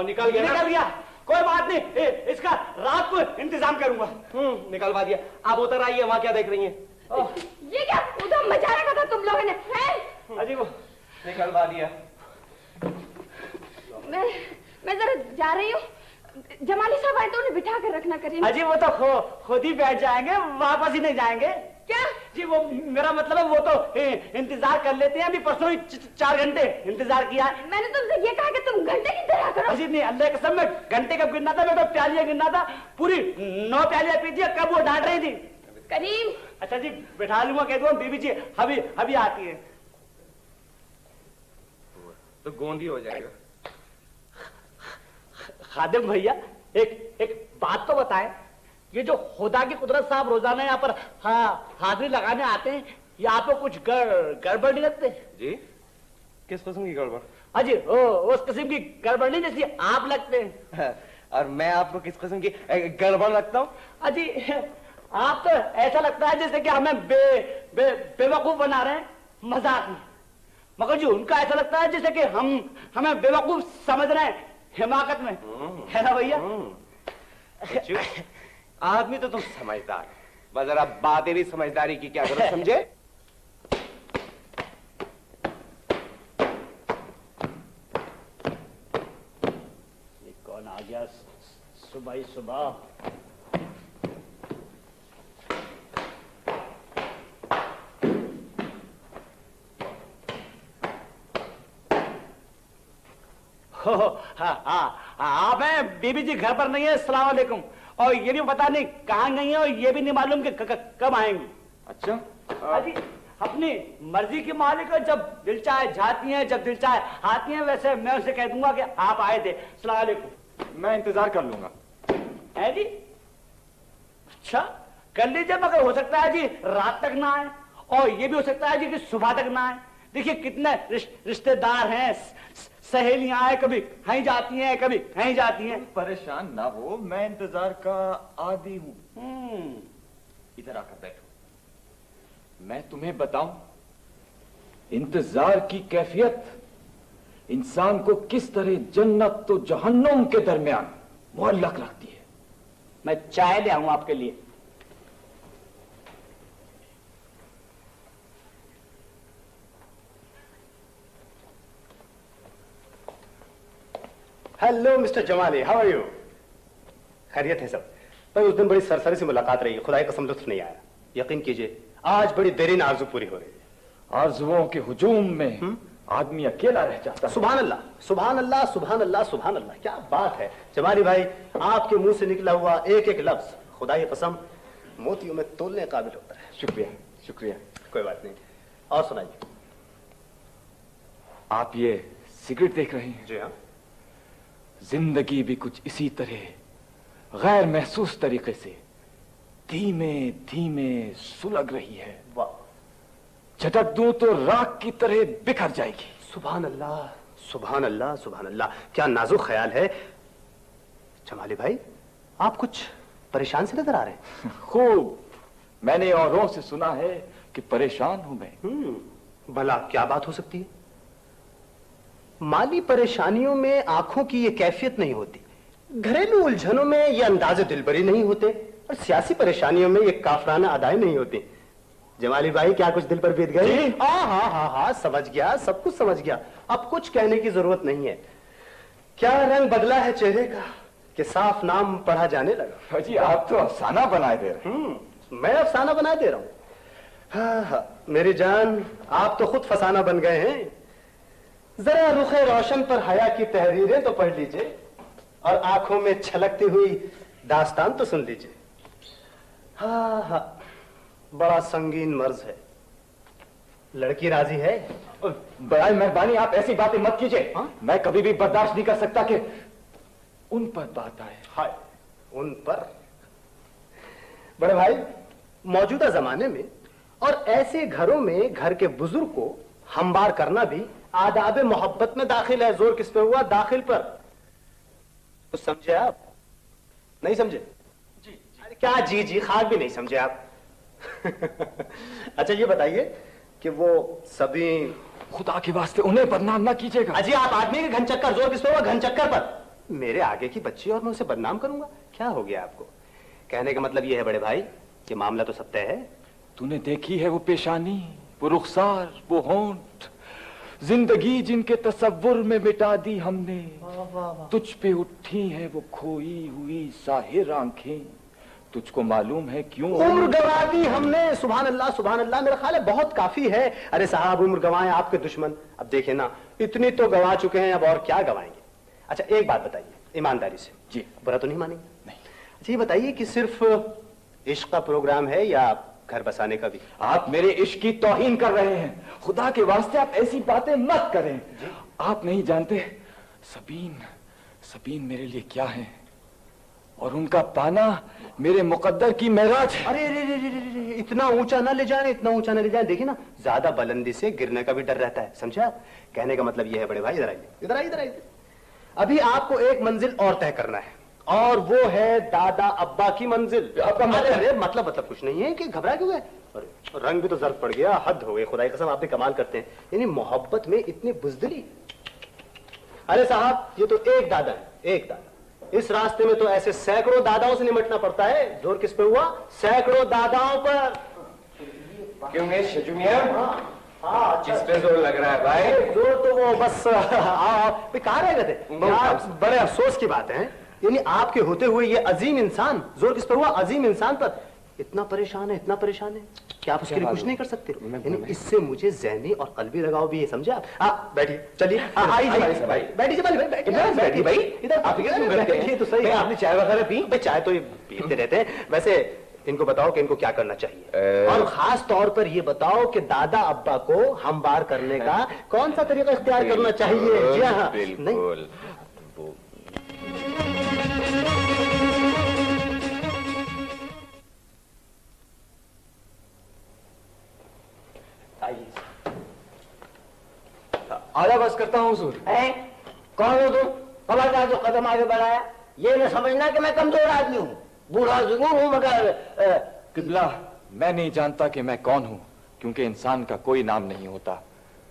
निकल गया। कोई बात नहीं, इसका रात को इंतजाम करूंगा। निकलवा दिया। आप उतर आइए, वहां क्या देख रही हैं? ये क्या उधर मचा रखा था तुम लोगों ने? अजी वो निकलवा दिया। मैं जरा जा रही हूँ। जमाली साहब आए तो उन्हें बिठा कर रखना करिए। अजी वो तो खुद ही बैठ जाएंगे, वापस ही नहीं जाएंगे। क्या जी? वो मेरा मतलब है वो तो इंतजार कर लेते हैं। अभी परसों ही 4 घंटे इंतजार किया है। मैंने तुमसे ये कहा कि तुम घंटे की तरह करो। अजी नहीं, अल्लाह की कसम, में घंटे कब गिनना था, मैं तो प्यालियां गिनना था। पूरी 9 प्यालियां पी थी, कब वो डांट रही थी। करीम। अच्छा जी, बैठा लूंगा, कह दूंगा बीबी जी अभी आती है। तो गोंद ही हो जाएगा। खादिम भैया एक बात तो बताएं, ये जो खुदा की कुदरत साहब रोजाना यहाँ पर हाजिरी लगाने आते हैं, ये आपको कुछ गड़बड़ नहीं लगते? जी किस किस्म की गड़बड़? अजी उस किस्म की गड़बड़ नहीं जैसी आप लगते हैं। और मैं आपको किस किस्म की गड़बड़ लगता हूँ? अजी आप तो ऐसा लगता है जैसे कि हमें बेवकूफ बना रहे हैं मजाक में, मगर जी उनका ऐसा लगता है जैसे कि हमें बेवकूफ समझ रहे हैं हिमाकत में, है ना भैया? आदमी तो तुम समझदार है, बस जरा बातें भी समझदारी की क्या जरूरत, समझे? ये कौन आ गया सुबह ही सुबह? आप हैं? बीबी जी घर पर नहीं है, अस्सलाम वालेकुम। और ये भी पता नहीं कहाँ गई है, और ये भी नहीं मालूम कि कब आएंगी। अच्छा अजी अपनी मर्जी की मालिक है, जब दिल चाहे जाती हैं, जब दिल चाहे आती हैं। वैसे मैं उसे कह दूंगा कि आप आए थे। अस्सलाम वालेकुम। मैं इंतजार कर लूंगा। है जी? अच्छा कर लीजिए, मगर हो सकता है जी रात तक ना आए, और ये भी हो सकता है जी कि सुबह तक ना आए। देखिए कितने रिश्तेदार हैं, सहेलियां आए, कभी कहीं जाती हैं, कभी कहीं जाती हैं। परेशान ना हो, मैं इंतजार का आदी हूं। इधर आकर बैठो, मैं तुम्हें बताऊं इंतजार की कैफियत इंसान को किस तरह जन्नत तो जहन्नुम के दरमियान मुअल्लक रखती है। मैं चाय ले आऊं आपके लिए। Hello mister Jamali, how are you? खैरियत है सब? भाई उस दिन बड़ी सरसरी से मुलाकात रही, खुदा की कसम लुत्फ नहीं आया। यकीन कीजिए आज बड़ी देरीन आरज़ू पूरी हो रही है। आरज़ुओं के हुजूम में आदमी अकेला रह जाता है। सुभान अल्लाह, सुभान अल्लाह, सुभान अल्लाह, सुभान अल्लाह, क्या बात है जमाली भाई, आपके मुंह से निकला हुआ एक एक लफ्ज खुदा की कसम मोतियों में तोलने काबिल होता है। शुक्रिया शुक्रिया। कोई बात नहीं, और सुनाइए। आप ये सिगरेट देख रहे हैं? जी हाँ। जिंदगी भी कुछ इसी तरह गैर महसूस तरीके से धीमे धीमे सुलग रही है। वाह, झटक दूं तो राख की तरह बिखर जाएगी। सुभान अल्लाह, सुभान अल्लाह, सुभान अल्लाह, क्या नाजुक ख्याल है। जमाली भाई आप कुछ परेशान से नजर आ रहे हैं। खूब, मैंने औरों से सुना है कि परेशान हूं मैं। भला क्या बात हो सकती है? माली परेशानियों में आंखों की ये कैफियत नहीं होती, घरेलू उलझनों में ये अंदाजे दिलबरी नहीं होते, और सियासी परेशानियों में ये काफराना अदाएं नहीं होती। जमाली भाई क्या कुछ दिल पर बीत गए? हाँ, समझ गया, सब कुछ समझ गया, अब कुछ कहने की जरूरत नहीं है। क्या रंग बदला है चेहरे का कि साफ नाम पढ़ा जाने लगा। जी आप तो अफसाना बनाए दे रहे हैं। मैं अफसाना बनाए दे रहा हूं? हाँ, मेरी जान आप तो खुद फसाना बन गए हैं। जरा रुखे रोशन पर हया की तहरीरें तो पढ़ लीजिए, और आंखों में छलकती हुई दास्तान तो सुन लीजिए। हाँ, बड़ा संगीन मर्ज है। लड़की राजी है? बड़ी मेहरबानी, आप ऐसी बातें मत कीजिए। मैं कभी भी बर्दाश्त नहीं कर सकता कि उन पर बात आए। हाय, उन पर? बड़े भाई, मौजूदा जमाने में और ऐसे घरों में घर के बुजुर्ग को हमवार करना भी आदाब मोहब्बत में दाखिल है। जोर किस पे हुआ? दाखिल पर। तो समझे आप? नहीं समझे? जी। अरे क्या जी जी, खाक भी नहीं समझे आप। अच्छा ये बताइए कि वो सभी, खुदा के वास्ते उन्हें बदनाम ना कीजिएगा। अजी आप आदमी के घन चक्कर, जोर किस पे हुआ? घन चक्कर पर। मेरे आगे की बच्ची और मैं उसे बदनाम करूंगा? क्या हो गया आपको? कहने का मतलब ये है बड़े भाई कि मामला तो सब तय है। तूने देखी है वो पेशानी, वो रुखसार, वो होंठ, जिंदगी जिनके तसव्वुर में मिटा दी हमने। तुझ पे उठी है वो खोई हुई साहिर आंखें, तुझको मालूम है क्यों उम्र गंवा दी हमने। सुभान अल्लाह सुभान अल्लाह, मेरा ख्याल है बहुत काफी है। अरे साहब, उम्र गंवाए आपके दुश्मन, अब देखे ना, इतनी तो गंवा चुके हैं, अब और क्या गंवाएंगे। अच्छा एक बात बताइए ईमानदारी से, जी बुरा तो नहीं मानेंगे? नहीं। अच्छा ये बताइए कि सिर्फ इश्क का प्रोग्राम है या घर बसाने का भी? आप मेरे इश्क की तौहीन कर रहे हैं। खुदा के वास्ते आप ऐसी बातें मत करें। आप नहीं जानते सबीन, सबीन मेरे लिए क्या है, और उनका पाना मेरे मुकद्दर की मेराज है। अरे रे रे रे रे, इतना ऊंचा ना ले जाए, इतना ऊंचा ना ले जाए। देखिए ना, ज्यादा बुलंदी से गिरने का भी डर रहता है, समझा? कहने का मतलब ये है बड़े भाई, इधर आइए इधर आइए इधर आइए। अभी आपको एक मंजिल और तय करना है, और वो है दादा अब्बा की मंजिल। आपका मतलब कुछ नहीं है कि घबरा क्यों गए? अरे रंग भी तो जर्द पड़ गया, हद हो गई। खुदा की कसम, आप भी कमाल करते हैं, यानी मोहब्बत में इतनी बुजदिली। अरे साहब, ये तो एक दादा है, एक दादा। इस रास्ते में तो ऐसे सैकड़ों दादाओं से निमटना पड़ता है। जोर किस पे हुआ? सैकड़ों दादाओं पर। क्यों है शजू मियां? हाँ, किस पे जोर लग रहा है भाई? जोर तो वो बस कहाँ रह गए थे यार? बड़े अफसोस की बात है, यानी आपके होते हुए ये अजीम इंसान, जोर किस पर हुआ? अजीम इंसान पर। इतना परेशान है, इतना परेशान है कि आप उसके लिए कुछ नहीं कर सकते। यानी इससे मुझे ज़हनी और कल्बी लगाव भी है, समझा? बैठिए, चलिए आइए भाई, बैठिए बैठिए भाई, इधर आप बैठिए तो सही। आपने चाय वगैरह पी? चाय तो ये पीते रहते हैं। वैसे इनको बताओ कि इनको क्या करना चाहिए, और खास तौर पर ये बताओ कि दादा अब्बा को हमवार करने का कौन सा तरीका इख्तियार करना चाहिए। जी हाँ, बिल्कुल। आला बस करता हूँ हुजूर। कौन हो तुम? खबरदार जो कदम आगे बढ़ाया, ये न समझना कि मैं कमजोर आदमी हूँ, बूढ़ा जरूर हूँ मगर किबला, मैं नहीं जानता कि मैं कौन हूँ, क्योंकि इंसान का कोई नाम नहीं होता।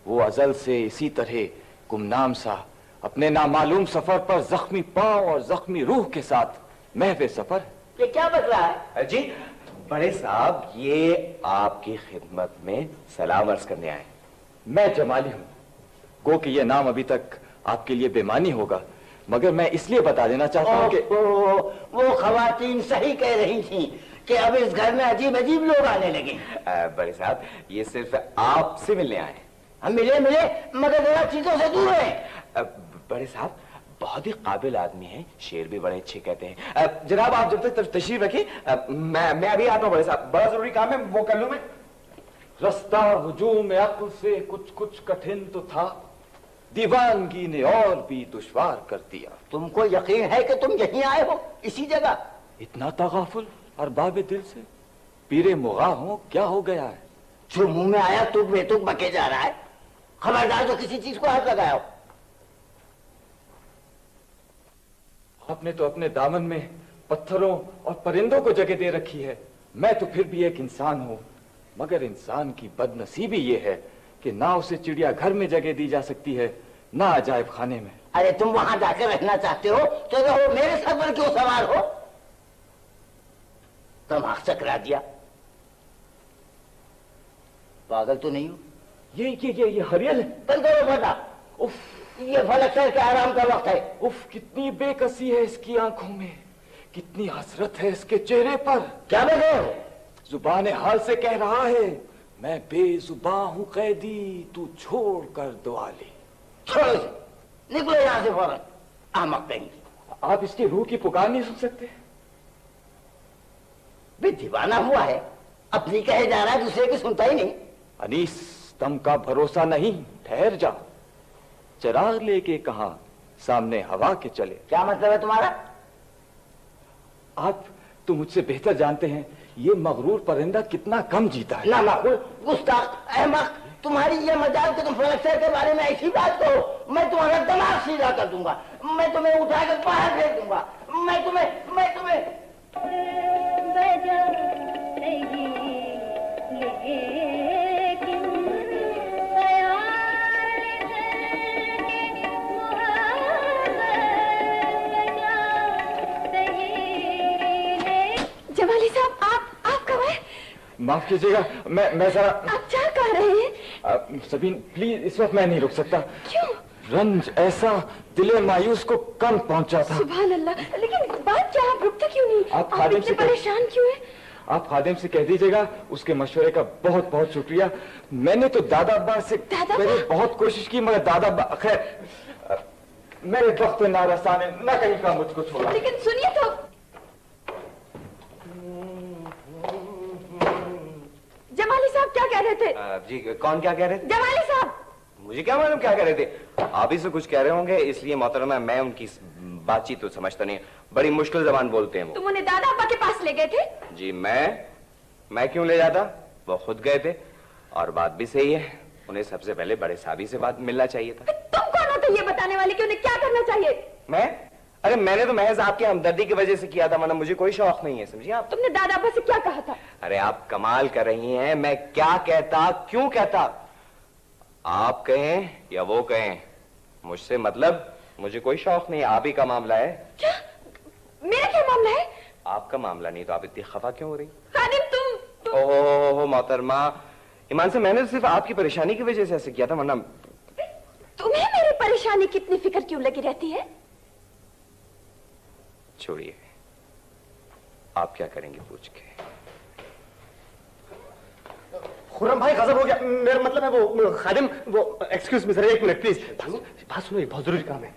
वो अजल से इसी तरह गुमनाम सा अपने नामालूम सफर पर जख्मी पांव और जख्मी रूह के साथ महवे सफर। ये क्या बच रहा है? जी बड़े साहब, ये आपकी खिदमत में सलाम अर्ज करने आए। मैं जमाली हूँ, गो कि ये नाम अभी तक आपके लिए बेमानी होगा, मगर मैं इसलिए बता देना चाहता हूँ कि वो खवातीन सही कह रही थी कि अब इस घर में अजीब अजीब लोग आने लगे। बड़े साहब, ये सिर्फ आपसे मिलने आए। हम मिले मगर जरा चीजों से दूर हैं। बड़े साहब बहुत ही काबिल आदमी हैं, शेर भी बड़े अच्छे कहते हैं। जनाब आप जब तक तशरीफ रखिए, मैं अभी आता हूँ। बड़े साहब, बड़ा जरूरी काम है, वो कर लूं मैं। रास्ता हुजूम अक्ल से कुछ कुछ कठिन तो था, दीवानगी ने और भी दुश्वार कर दिया। तुमको यकीन है कि तुम यहीं आए हो, इसी जगह? इतना तगाफुल अरबाब दिल से, पीरे मुगा हो, क्या हो गया है? जो मुंह में आया तुक बेतुक बके जा रहा है। खबरदार जो किसी चीज को हाथ लगाया हो। आपने तो अपने दामन में पत्थरों और परिंदों को जगह दे रखी है। मैं तो फिर भी एक इंसान हूं, मगर इंसान की बदनसीबी ये है कि ना उसे चिड़ियाघर में जगह दी जा सकती है, ना अजायब खाने में। अरे तुम वहां जाकर रहना चाहते हो तो रहो, मेरे सर पर क्यों सवार हो? तुम आंख चकरा दिया, पागल तो नहीं हो? ये हरियल है। बंद करो बेटा, उफ, ये फलक सर के आराम का वक्त है। उफ, कितनी बेकसी है इसकी आंखों में, कितनी हसरत है इसके चेहरे पर। क्या बोल रहे हो? जुबान हाल से कह रहा है, मैं बेजुबां हूं कैदी, तू छोड़ कर दुआ ले। छोड़ो, निकलो यहां से फौरन, ahmak कहेंगे। आप इसकी रूह की पुकार नहीं सुन सकते? वे दीवाना हुआ है, अपनी कहे जा रहा है, दूसरे की सुनता ही नहीं। अनीस, दम का भरोसा नहीं, ठहर जा। चिराग लेके कहा सामने हवा के चले। क्या मतलब है तुम्हारा? आप तो मुझसे बेहतर जानते हैं ये मगरूर परिंदा कितना कम जीता है। ना माकूल, गुस्ताख, अहमक, तुम्हारी ये मजाल कि तुम फलक सर के बारे में ऐसी बात कहो, मैं तुम्हारा दिमाग सीधा कर दूंगा, मैं तुम्हें उठाकर बाहर फेंक दूंगा, मैं तुम्हें जमाली साहब, आप कब आए? माफ कीजिएगा, मैं जरा। आप क्या कह रहे हैं? सबीन प्लीज, इस वक्त मैं नहीं रुक सकता। क्यों? रंज ऐसा दिले मायूस को कम पहुंचा था। सुभान अल्लाह, लेकिन बात क्या, आप रुकते क्यों नहीं? आप खादिम से परेशान क्यों है? आप खादिम से कह दीजिएगा उसके मशवरे का बहुत बहुत शुक्रिया। मैंने तो दादा अब्बा से बहुत कोशिश की, मगर दादा अब्बा खैर मेरे वक्त नारसा ने न कहीं का मुझको छोड़ा। लेकिन सुनिए तो। जमाली साहब क्या कह रहे थे? जी कौन क्या कह रहे थे? जमाली साहब। मुझे क्या मालूम क्या कह रहे थे। आप ही से कुछ कह रहे होंगे, इसलिए मोहतरमा मैं उनकी बातचीत तो समझता नहीं, बड़ी मुश्किल जबान बोलते हैं वो। तुम उन्हें दादा अब्बा के पास ले गए थे? जी मैं क्यों ले जाता, वो खुद गए थे। और बात भी सही है, उन्हें सबसे पहले बड़े साहबी से बात मिलना चाहिए था। तुम कौन हो तो ये बताने वाले कि उन्हें क्या करना चाहिए? मैं? अरे मैंने तो महज आपकी हमदर्दी की वजह से किया था, वरना मुझे कोई शौक नहीं है, समझिए आप। तुमने दादा अब्बा से क्या कहा था? अरे आप कमाल कर रही हैं, मैं क्या कहता, क्यों कहता, आप कहें या वो कहें, मुझसे मतलब मुझे कोई शौक नहीं, आप ही का मामला है। क्या? मेरा क्या मामला है? आपका मामला नहीं तो आप इतनी खफा क्यों हो रही? खादिम तुम ओहो मोहतरमा, ईमान से मैंने सिर्फ आपकी परेशानी की वजह से ऐसे किया था, वरना तुम्हें मेरी परेशानी की इतनी फिक्र क्यों लगी रहती है? छोड़िए, आप क्या करेंगे पूछ के। खुर्रम भाई गजब हो गया, मेरा मतलब है वो खादिम, वो एक्सक्यूज मी सर, एक मिनट प्लीज, बात सुनो, बहुत जरूरी काम है।